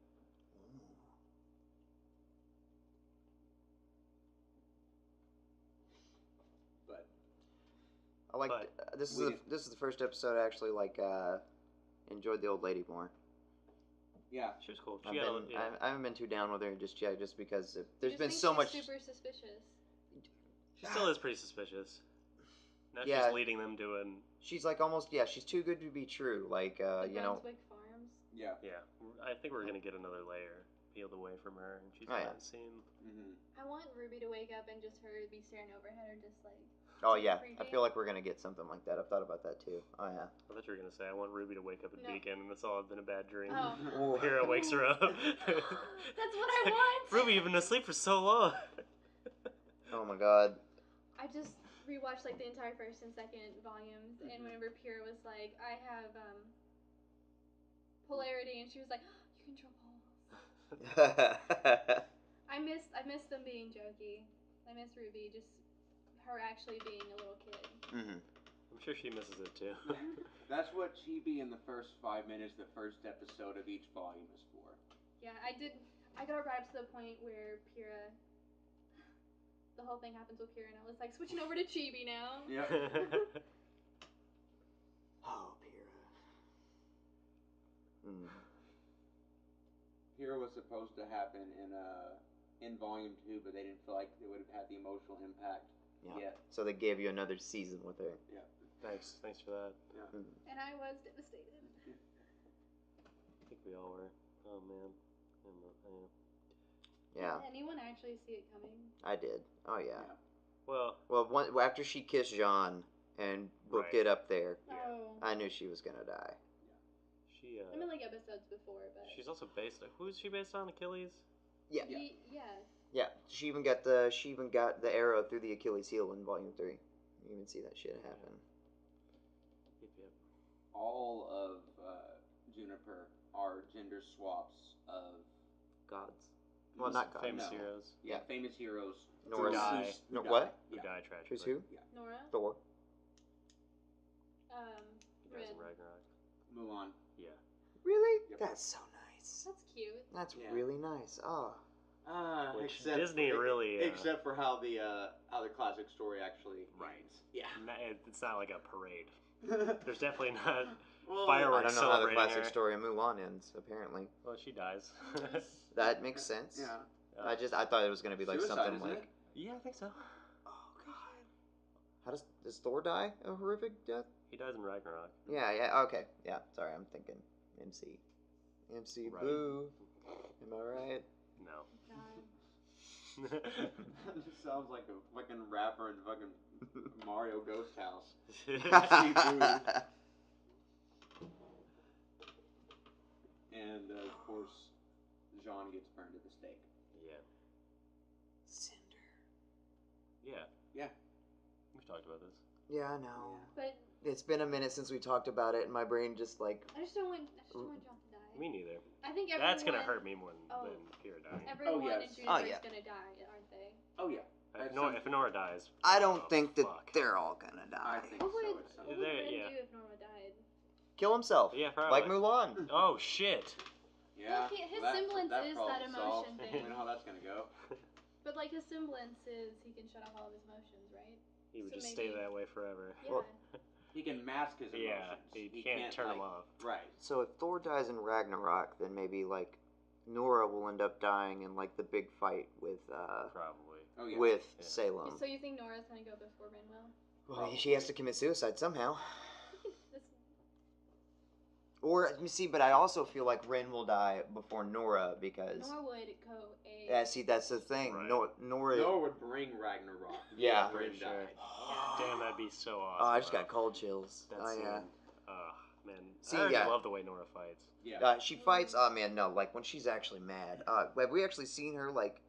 But I like this is the first episode I actually enjoyed the old lady more. Yeah, she was cool. I haven't been too down with her just yet, just because there's been so much. Super suspicious. She still is pretty suspicious. Now she's leading them to an. She's almost she's too good to be true. Brunswick Farms. Yeah. Yeah, I think we're gonna get another layer peeled away from her, and she's not seen. Mm-hmm. I want Ruby to wake up and just her be staring overhead, or just like. Oh yeah, creepy. I feel like we're gonna get something like that. I've thought about that too. Oh yeah. I thought you were gonna say I want Ruby to wake up in Beacon, and it's all been a bad dream. Oh. Kira wakes her up. That's what I want. Ruby, you've been asleep for so long. Oh my god. I just rewatched the entire first and second volumes, and whenever Pyrrha was like, I have polarity, and she was like, you control poles. I miss them being jokey. I miss Ruby, just her actually being a little kid. Mm-hmm. I'm sure she misses it too. That's what Chibi in the first 5 minutes, the first episode of each volume is for. Yeah, I got right up to the point where Pyrrha, the whole thing happens with Pyrrha, and I was like, switching over to Chibi now. Yeah. Oh, Pyrrha. Mm. Pyrrha was supposed to happen in volume 2, but they didn't feel like they would have had the emotional impact yet. So they gave you another season with her. Yeah. Thanks for that. Yeah. Mm. And I was devastated. I think we all were. Oh man. Yeah. Did anyone actually see it coming? I did. Oh yeah. Well, after she kissed Jean and booked it up there, I knew she was gonna die. She. I mean, episodes before, but she's also based. Who is she based on? Achilles. Yeah. Yes. Yeah. She even got the arrow through the Achilles heel in Volume 3. You even see that shit happen. Yep. All of Juniper are gender swaps of gods. Well, not gods. Famous heroes. Yeah, famous heroes. Nora. Who die. What? Who die tragically. Who's who? Yeah. Nora. Thor. He dies in Ragnarok. Mulan. Yeah. Really? Yep. That's so nice. That's cute. That's really nice. Oh. Which Disney really. Except for how the classic story actually ends. Yeah. It's not like a parade. There's definitely not I fireworks don't know how the celebrating classic her. story of Mulan ends. Apparently. Well, she dies. That makes sense. Yeah. I thought it was gonna be Suicide, something isn't like. it? Yeah, I think so. Oh god. How does Thor die a horrific death? He dies in Ragnarok. Yeah. Okay. Yeah. Sorry, I'm thinking MC. MC Right. Boo. Am I right? No. That just sounds like a fucking rapper in fucking Mario Ghost House. And of course, Jean gets burned at the stake. Yeah. Cinder. Yeah. Yeah. We've talked about this. Yeah, I know. But It's been a minute since we talked about it, and my brain just I just don't want John to die. Me neither. I think everyone. That's gonna hurt me more than Kira dying. Everyone yes. in Juniper's gonna die, aren't they? Oh yeah. If Nora dies, I don't think that they're all gonna I die. think What so. would It's Ren Yeah. do if Nora died? kill himself. Yeah, probably. Like Mulan. Oh shit. Yeah. Well, his well, semblance is that problem solved. emotion thing. We know how that's gonna go. But like his semblance is he can shut off all of his emotions, right? He would So just maybe- stay that way forever. Yeah. Well, He can mask his emotions. Yeah, he can't turn them off. Right. So if Thor dies in Ragnarok, then maybe like Nora will end up dying in like the big fight with Probably. Oh yeah. with Yeah. Salem. So you think Nora's gonna go before Ren will? Well, she has to commit suicide somehow. This, Or you see, but I also feel like Ren will die before Nora because Nora would go a. yeah, see that's the thing. Right. Nora. Noah would bring Ragnarok. Yeah. Ren For sure. died. Damn, that'd be so awesome. Oh, I just bro. got cold chills. That Oh scene. yeah. Man. See, I already yeah. love the way Nora fights. Yeah. She fights. Oh man, no! Like when she's actually mad. Have we actually seen her like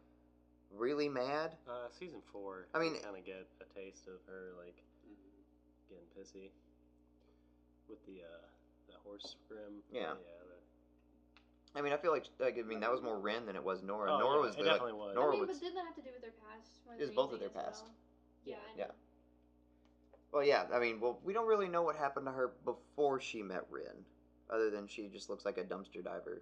really mad? Season 4. I mean- you kind of get a taste of her like getting pissy with the horse grim. Yeah. Yeah. I mean, I feel like I mean that was more Ren than it was Nora. Oh, Nora yeah, was it the definitely was. Nora I mean, was. but didn't that have to do with their past? More It was than both of anything their as past. well? Yeah. I Yeah. know. Well, yeah. I mean, well, we don't really know what happened to her before she met Ren, other than she just looks like a dumpster diver.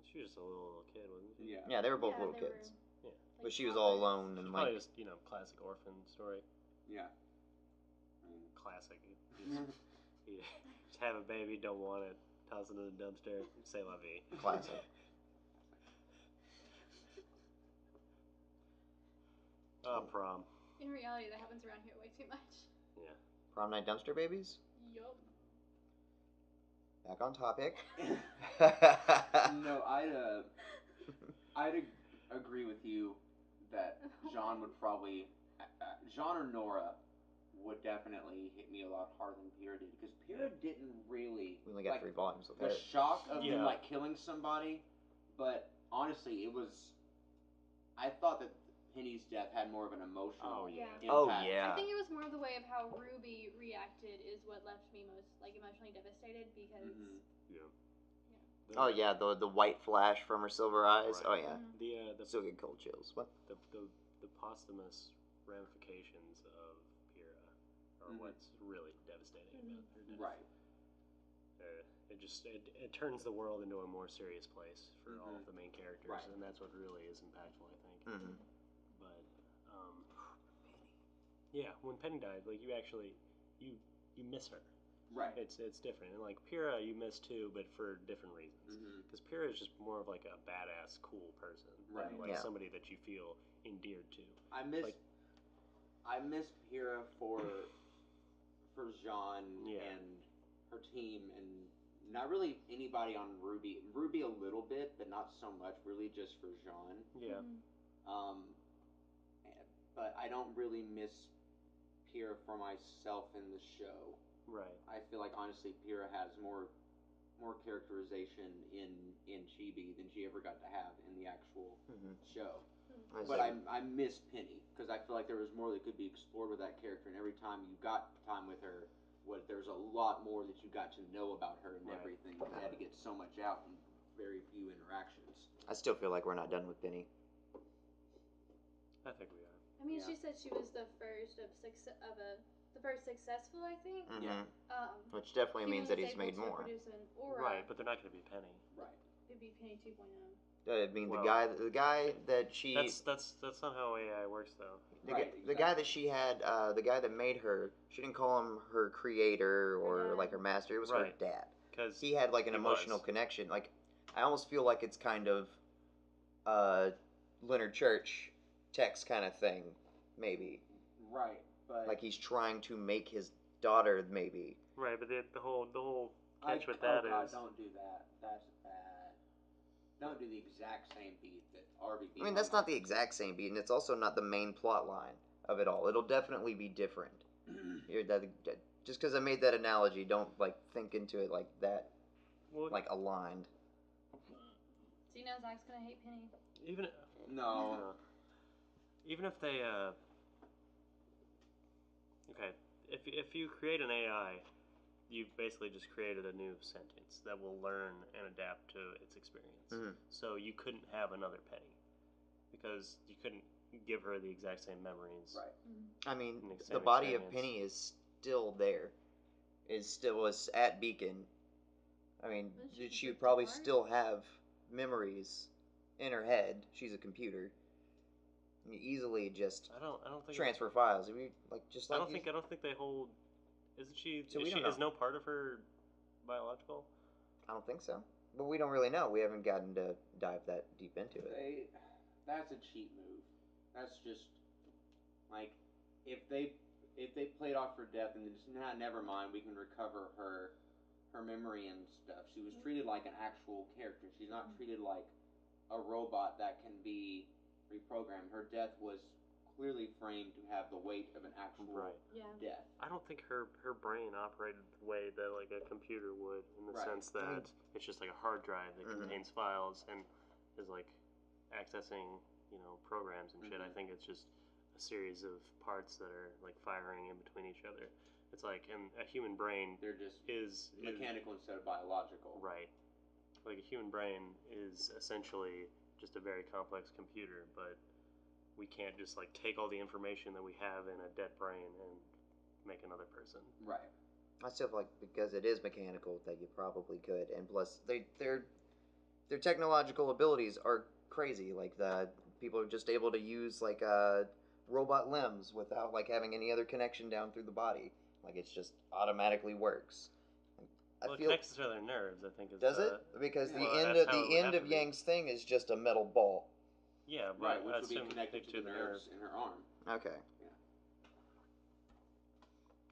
She was just a little kid, wasn't she? Yeah. Yeah, they were both Yeah, little they kids, Yeah. but she was all toddlers. alone She's and probably like. just classic orphan story. Yeah. Classic. You just have a baby, don't want it, toss it in the dumpster, say la vie. Classic. Prom. In reality, that happens around here way too much. Yeah. Prom night dumpster babies. Yup. Back on topic. No, I'd agree with you that Jean would probably Jean or Nora would definitely hit me a lot harder than Pyrrha did because Pyrrha didn't really. We only got like, 3 volumes with the her. shock of Yeah. them like killing somebody, but honestly, it was. I thought that Penny's death had more of an emotional Oh, yeah. impact. Oh yeah. I think it was more of the way of how Ruby reacted is what left me most like emotionally devastated because. Mhm. Yeah. Oh yeah, the white flash from her silver eyes. Right. Oh yeah. Mhm. The Still get cold chills. What? the posthumous ramifications of Pyrrha are what's really devastating about her death. Right. It turns the world into a more serious place for all of the main characters, Right. and that's what really is impactful, I think. Mm-hmm. But yeah, when Penny died, like you actually you miss her. Right. It's different, and like Pyrrha, you miss too, but for different reasons. Mhm. Because Pyrrha is just more of like a badass, cool person, Right. Like Yeah. somebody that you feel endeared to. I miss Like- Pyrrha for Jean Yeah. and her team and not really anybody on Ruby. Ruby a little bit, but not so much. Really, just for Jean. Yeah. Um, but I don't really miss Pyrrha for myself in the show. Right. I feel like honestly, Pyrrha has more characterization in Chibi than she ever got to have in the actual show. But I miss Penny because I feel like there was more that could be explored with that character, and every time you got time with her, there's a lot more that you got to know about her and Right. everything. You had to get so much out in very few interactions. I still feel like we're not done with Penny. I think we are. I mean, Yeah. she said she was the first the first successful, I think. Mm-hmm. Which Female definitely means that that's he's able made to more. produce an aura. Right, but they're not going to be Penny. Right. It'd be Penny 2.0. I mean, Well, the guy that she, That's not how AI works, though. the guy that she had, the guy that made her, she didn't call him her creator or dad. like her master. It was her Right. dad. Because He had like an He emotional was. connection. Like, I almost feel like it's kind of, Leonard Church text kind of thing, maybe. Right. But Like he's trying to make his daughter, maybe. Right, but the whole catch with oh that God, is don't do that. That's bad. Don't do the exact same beat that RVB. I mean, that's not the exact same beat, and it's also not the main plot line of it all. It'll definitely be different. Just because I made that analogy, don't like think into it like that, well, like aligned. So you know Zach's gonna hate Penny. even No. even if they okay, if you create an AI, you've basically just created a new sentence that will learn and adapt to its experience. Mhm. So you couldn't have another Penny because you couldn't give her the exact same memories. Right. I mean, And the the same body of experience. Penny is still there. was at Beacon, I mean, But she she would ripped probably apart? still have memories in her head. She's a computer. You easily just I don't think transfer files. If you I don't think they hold. Isn't she? So we is don't she is know. no part of her biological? I don't think so. But we don't really know. We haven't gotten to dive that deep into it. That's a cheap move. That's just like if they played off her death and just never mind, we can recover her memory and stuff. She was treated like an actual character. She's not treated like a robot that can be reprogrammed. Her death was clearly framed to have the weight of an actual death. I don't think her brain operated the way that like a computer would, in the sense that it's just like a hard drive that contains files and is like accessing programs and shit. I think it's just a series of parts that are like firing in between each other. It's like in a human brain, they're just is mechanical instead of biological. Right. Like a human brain is essentially just a very complex computer, but we can't just like take all the information that we have in a dead brain and make another person. Right. I still feel like because it is mechanical that you probably could, and plus their technological abilities are crazy. Like the people are just able to use like robot limbs without like having any other connection down through the body. Like it's just automatically works. Well, it connects to their nerves, I think. Does it? Because the that's end of Yang's thing is just a metal ball. Yeah, but which would be connected to the nerves in her arm. Okay. Yeah.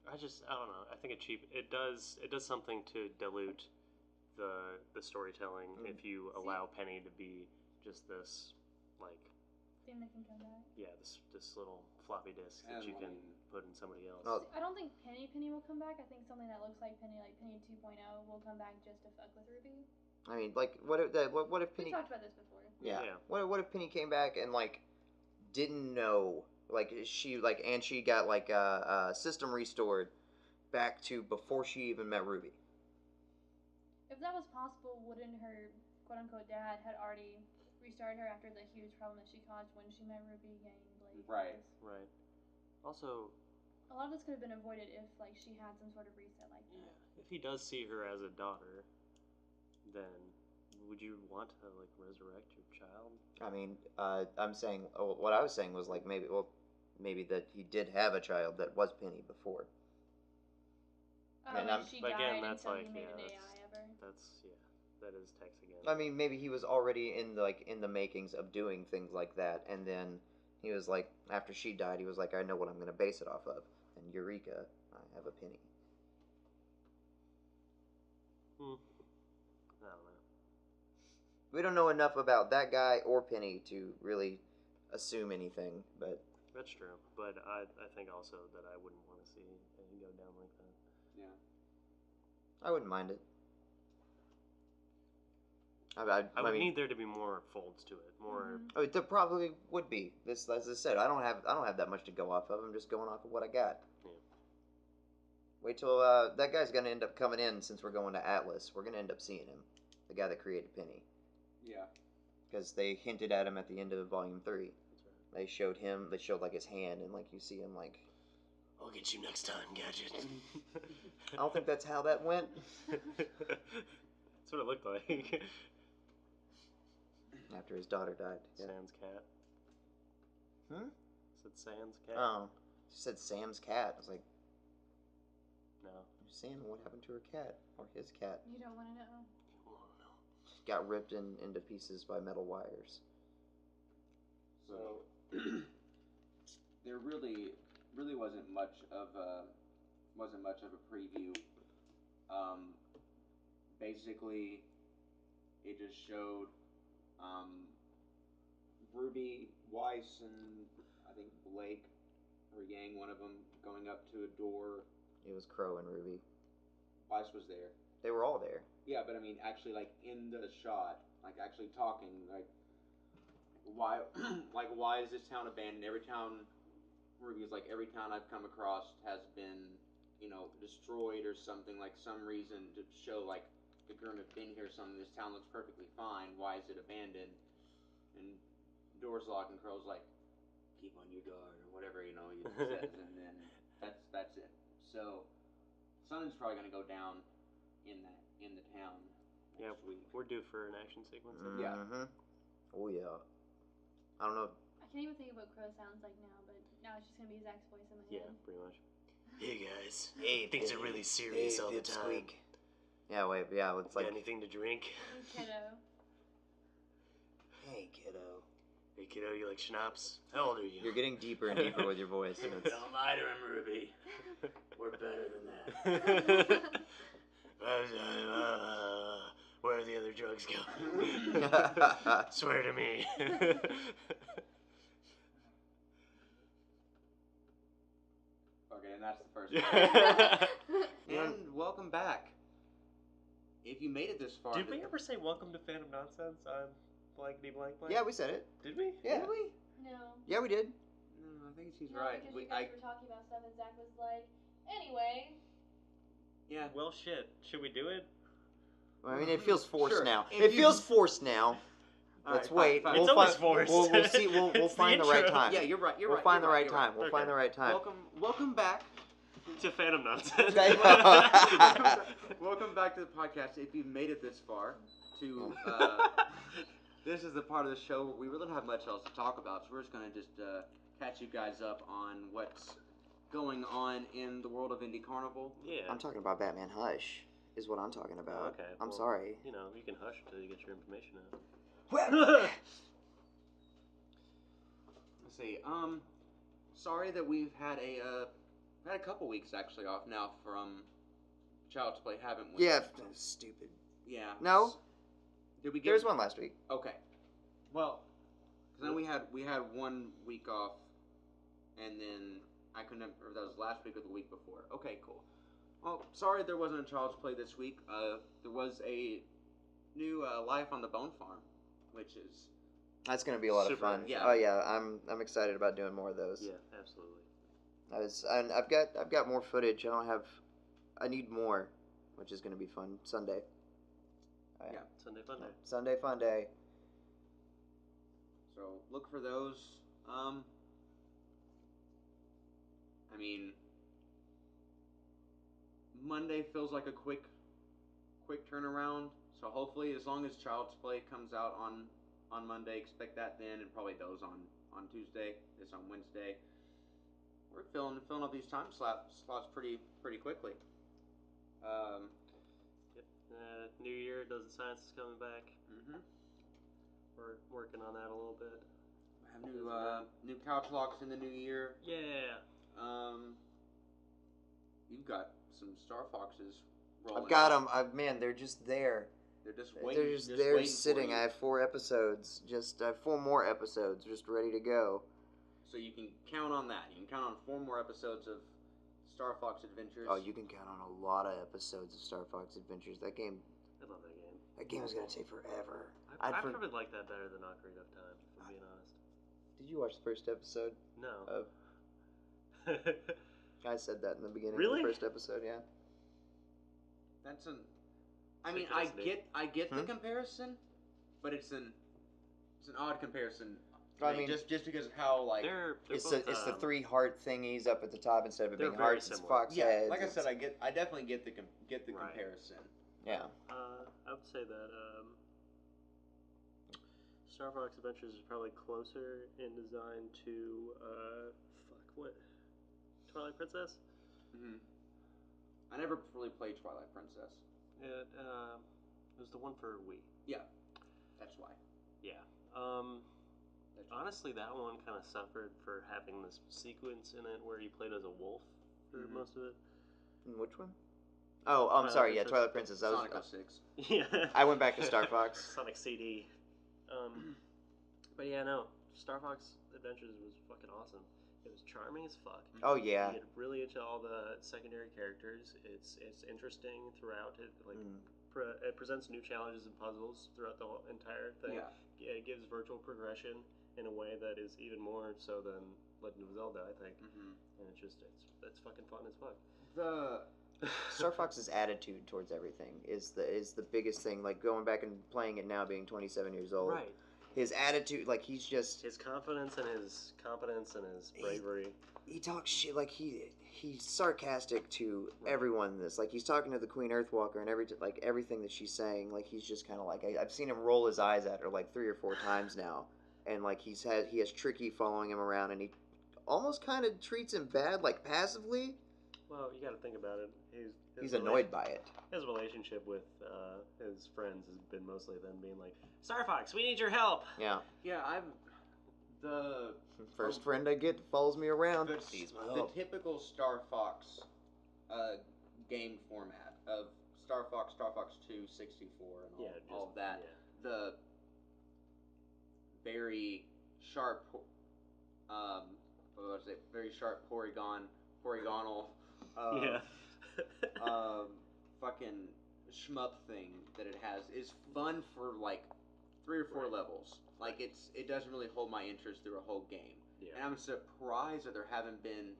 I don't know. I think it does something to dilute the storytelling if you allow Penny to be just this like thing that can come back. Yeah, this little floppy disk that you can put in somebody else. Oh. See, I don't think Penny will come back. I think something that looks like Penny 2.0, will come back just to fuck with Ruby. I mean, like, what if Penny? We talked about this before. Yeah. What if Penny came back and like didn't know, like she got like a system restored back to before she even met Ruby? If that was possible, wouldn't her quote unquote dad had already restarted her after the huge problem that she caused when she met Ruby, Yang, Blake? Right. Also, a lot of this could have been avoided if like she had some sort of reset like that. Yeah. If he does see her as a daughter, then would you want to like resurrect your child? I mean, I'm saying what I was saying was like maybe that he did have a child that was Penny before. And she died, again, that's like he made an AI of her. That is text again. I mean, maybe he was already in the makings of doing things like that, and then he was like, after she died, he was like, I know what I'm going to base it off of, and Eureka, I have a Penny. I don't know. We don't know enough about that guy or Penny to really assume anything, but that's true. But I think also that I wouldn't want to see it go down like that. Yeah. I wouldn't mind it. I would need there to be more folds to it. More. Oh, there probably would be. This, as I said, I don't have that much to go off of. I'm just going off of what I got. Yeah. Wait till that guy's gonna end up coming in since we're going to Atlas. We're gonna end up seeing him, the guy that created Penny. Yeah. Because they hinted at him at the end of Volume 3. That's right. They showed him. They showed like his hand, and like you see him like. I'll get you next time, Gadget. I don't think that's how that went. That's what it looked like. After his daughter died. Yeah. Sans cat. Said Sans cat. Oh, she said Sam's cat. I was like, no. Sam, what happened to her cat or his cat? You don't want to know. You want to know. She got ripped into pieces by metal wires. So there really wasn't much of a preview. Basically, it just showed Ruby, Weiss, and I think Blake or Yang, one of them, going up to a door. It was Crow and Ruby. Weiss was there. They were all there. Yeah, but I mean, actually, like in the shot, like actually talking, like why is this town abandoned? Every town, Ruby's like, every town I've come across has been, destroyed or something, like some reason to show like the Grim have been here. Something. This town looks perfectly fine. Why is it abandoned? And doors locked, and Crow's like, keep on your guard or whatever he says, and then that's it. So sun is probably gonna go down in the town. Yeah, next week. we're due for an action sequence. Yeah. Oh yeah. I don't know. I can't even think of what Crow sounds like now, but now it's just gonna be Zach's voice in my Yeah, head. pretty much. Hey guys, things are really serious all the time. Squeak. Yeah, wait, yeah, it's like. Got anything to drink? Kiddo. Hey, kiddo. Hey kiddo, you like schnapps? How old are you? You're getting deeper and deeper with your voice. And it's... Don't lie to him, Ruby. We're better than that. Where are the other drugs going? Swear to me. Okay, and that's the first one. And welcome back. If you made it this far... Did we ever say welcome to Fandom Nonsense on blankety blank blank? Yeah, we said it. Did we? Yeah. Did we? No. Yeah, we did. No, I think she's No, right. because you guys were talking about stuff and Zach was like, anyway. Yeah. Well, shit. Should we do it? I mean, it feels forced Sure. now. If It you- feels forced now. Let's wait. Fine. It's We'll always find- forced. We'll see. We'll It's the find the right intro. time. Yeah, you're right. You're We'll right. find the you're right you're time. We'll Okay. find the right time. Welcome back. To Fandom Nonsense. Welcome back to the podcast. If you've made it this far, to this is the part of the show where we really don't have much else to talk about, so we're just gonna catch you guys up on what's going on in the world of Indie Carnival. Yeah. I'm talking about Batman Hush. Is what I'm talking about. Okay. I'm well, sorry. You know, you can hush until you get your information out. Let's see. Sorry that we've had a couple weeks actually off now from Child's Play, haven't we? Yeah, stupid. Yeah. No. Did we get? There's one last week. Okay. Well, because then we had 1 week off, and then I couldn't remember if that was last week or the week before. Okay, cool. Well, sorry there wasn't a Child's Play this week. There was a new Life on the Bone Farm, which is That's gonna be a lot of Super fun. nice. Yeah. Oh yeah, I'm excited about doing more of those. Yeah, absolutely. I've got more footage. I need more, which is gonna be fun. Sunday. Oh, Yeah. Sunday fun day. Sunday fun day. so look for those. I mean, Monday feels like a quick turnaround. So hopefully, as long as Child's Play comes out on Monday, expect that then, and probably those on Tuesday. This on Wednesday. We're filling up these time slots pretty quickly. Yep. New Year, Does the Science is coming back. Mm-hmm. We're working on that a little bit. Have new couch locks in the new year. Yeah. You've got some Star Foxes rolling. I've got out. them. Man, they're just there. They're just waiting. They're just waiting there for sitting. you. I have 4 episodes. I have 4 more episodes just ready to go. So you can count on that. You can count on 4 more episodes of Star Fox Adventures. Oh, you can count on a lot of episodes of Star Fox Adventures. That game I love that game. That game is gonna take forever. I probably like that better than Ocarina of Time, if I'm being honest. Did you watch the first episode? No. I said that in the beginning Really? of the first episode. Yeah. That's an. I mean, I get the comparison, but it's an odd comparison. I mean, just because of how like they're It's both, the 3 heart thingies up at the top instead of it they're being very hearts. It's similar. fox yeah. heads. Like I it's- said, I definitely get the Right. comparison. Yeah. I would say that Star Fox Adventures is probably closer in design to Twilight Princess. Mm-hmm. I never really played Twilight Princess. It was the one for Wii. That's why. Yeah. That's why. Honestly, that one kind of suffered for having this sequence in it where you played as a wolf for Mhm. most of it. Which one? Oh, I'm Twilight sorry. Yeah, Princess. Twilight Princess. Sonic 06. Yeah. I went back to Star Fox. Sonic CD. But yeah, no. Star Fox Adventures was fucking awesome. It was charming as fuck. Oh yeah. You get really into all the secondary characters. It's interesting throughout. It it presents new challenges and puzzles throughout the whole entire thing. Yeah. It gives virtual progression in a way that is even more so than Legend of Zelda, I think. Mm-hmm. And it's fucking fun as fuck. Star Fox's attitude towards everything is the biggest thing. Like going back and playing it now, being 27 years old. Right. His attitude, like he's just His confidence and his competence and his bravery. he talks shit like he's sarcastic to everyone in this. Like, he's talking to the Queen Earthwalker and everything that she's saying. Like, he's just kind of like, I've seen him roll his eyes at her like 3 or 4 times now, and like he has Tricky following him around, and he almost kind of treats him bad, like passively. Well, you got to think about it. He's annoyed by it. His relationship with his friends has been mostly them being like, Star Fox, we need your help. Yeah. Yeah, the first friend I get follows me around. The typical Star Fox game format of Star Fox 2, 64, and all of that. Yeah. The very sharp, very sharp polygonal, fucking shmup thing that it has is fun for like 3 or 4 levels. Like it doesn't really hold my interest through a whole game. Yeah. And I'm surprised that there haven't been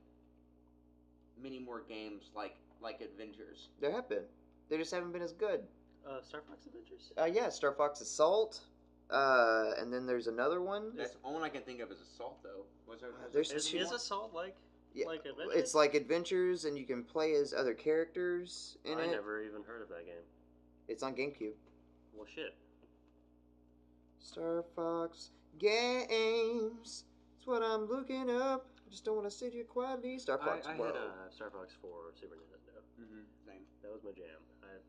many more games like Adventures. There have been. They just haven't been as good. Star Fox Adventures? Yeah, Star Fox Assault. And then there's another one. That's the only one I can think of is Assault, though. Is Assault like Adventures? It's like Adventures, and you can play as other characters in it. I never even heard of that game. It's on GameCube. Well, shit. Star Fox Games. That's what I'm looking up. I just don't want to sit here quietly. Star Fox World. I had Star Fox 4 Super Nintendo. Mm-hmm. Same. That was my jam.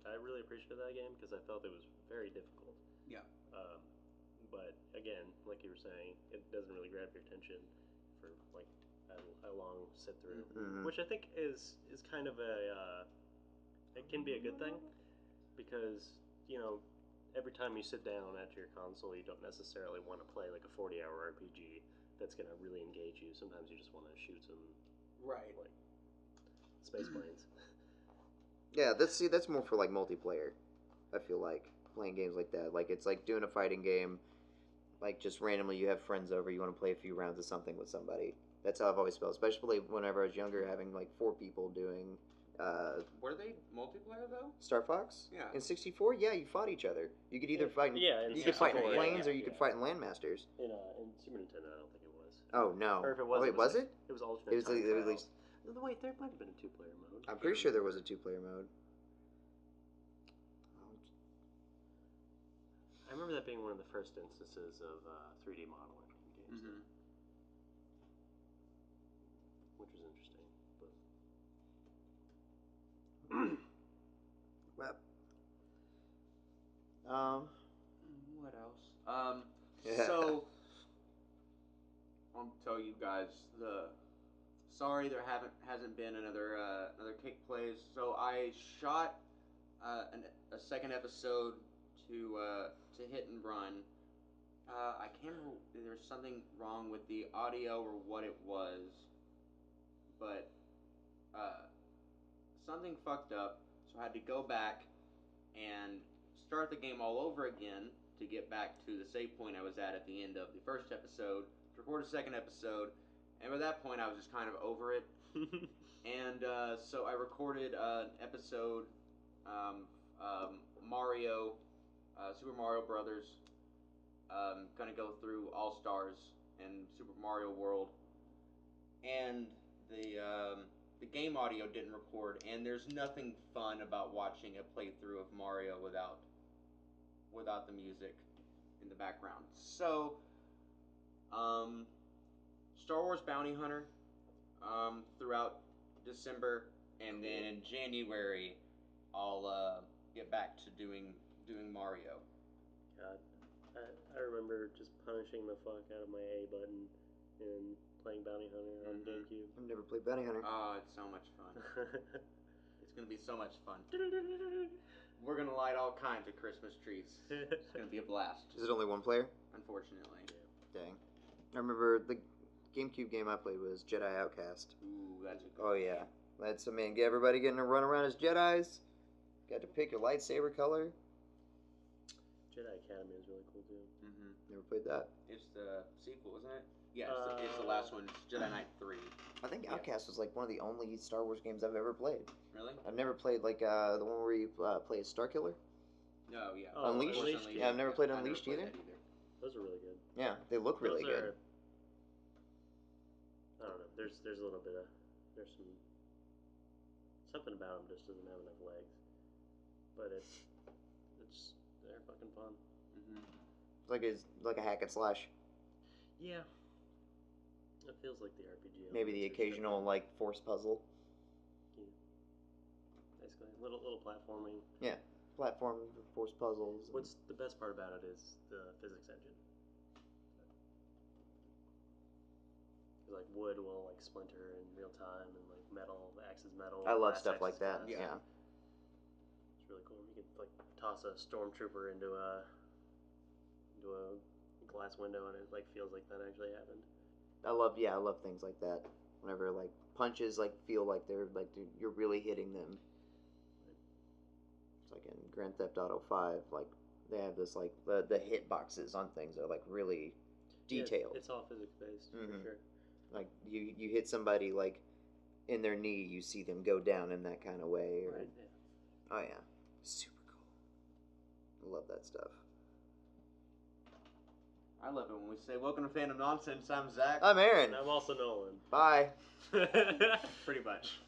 I really appreciated that game because I felt it was very difficult. Yeah. But again, like you were saying, it doesn't really grab your attention for like a long sit through, which I think is kind of it can be a good thing because every time you sit down at your console, you don't necessarily want to play like a 40-hour RPG that's going to really engage you. Sometimes you just want to shoot some like space planes. Yeah, that's more for like multiplayer. I feel like playing games like that. Like it's like doing a fighting game. Like just randomly, you have friends over, you want to play a few rounds of something with somebody. That's how I've always felt, especially whenever I was younger, having like 4 people doing. Were they multiplayer though? Star Fox? Yeah. In 64, yeah, you fought each other. You could either fight. You could fight in planes, or you could fight in landmasters. In Super Nintendo, I don't think it was. Oh no. Or if it was, was it? It was alternate. It was at least. Wait, there might have been a 2-player mode. I'm pretty sure there was a 2-player mode. I remember that being one of the first instances of 3D modeling in games, which was interesting. But what else? So I'll tell you guys sorry there hasn't been another Kick Plays. So I shot a second episode to hit and run. I can't remember if there was something wrong with the audio or what it was, but something fucked up, so I had to go back and start the game all over again to get back to the save point I was at the end of the first episode, to record a second episode, and by that point I was just kind of over it. And so I recorded an episode, Mario, Super Mario Brothers, gonna go through All Stars and Super Mario World, and the game audio didn't record, and there's nothing fun about watching a playthrough of Mario without the music in the background. So, Star Wars Bounty Hunter throughout December, and then in January I'll get back to doing Mario. God, I remember just punishing the fuck out of my A button in playing Bounty Hunter on GameCube. I've never played Bounty Hunter. Oh, it's so much fun. It's gonna be so much fun. We're gonna light all kinds of Christmas trees. It's gonna be a blast. Is it only 1 player? Unfortunately. Yeah. Dang. I remember the GameCube game I played was Jedi Outcast. Ooh, that's a good Oh yeah. That's everybody getting to run around as Jedis. Got to pick your lightsaber color. Jedi Academy is really cool too. Never played that. It's the sequel, isn't it? Yeah, it's the last one. It's Jedi Knight 3. I think Outcast was like one of the only Star Wars games I've ever played. Really? I've never played like the one where you play as Star Killer. No, yeah. Unleashed? Yeah, I've never played Unleashed either. Those are really good. Yeah, they look really good. I don't know. There's a little bit of there's some something about them just doesn't have enough legs. But they're fucking fun. It's like a hack and slash. Yeah. It feels like the RPG. Maybe the occasional like force puzzle. Yeah. Basically, little platforming. Yeah, platform force puzzles. What's the best part about it is the physics engine. Like wood will like splinter in real time, and like metal acts as metal. I love glass stuff acts like as that. glass. Yeah. It's really cool. You can like toss a stormtrooper into a glass window, and it like feels like that actually happened. I love things like that. Whenever like punches like feel like you're really hitting them. It's like in Grand Theft Auto 5, like they have this like the hit boxes on things are like really detailed. Yeah, it's all physics based for sure. Like you hit somebody like in their knee, you see them go down in that kind of way. Or, Right. Yeah. Oh yeah, super cool. I love that stuff. I love it when we say, welcome to Fandom Nonsense. I'm Zach. I'm Aaron. And I'm also Nolan. Bye. Pretty much.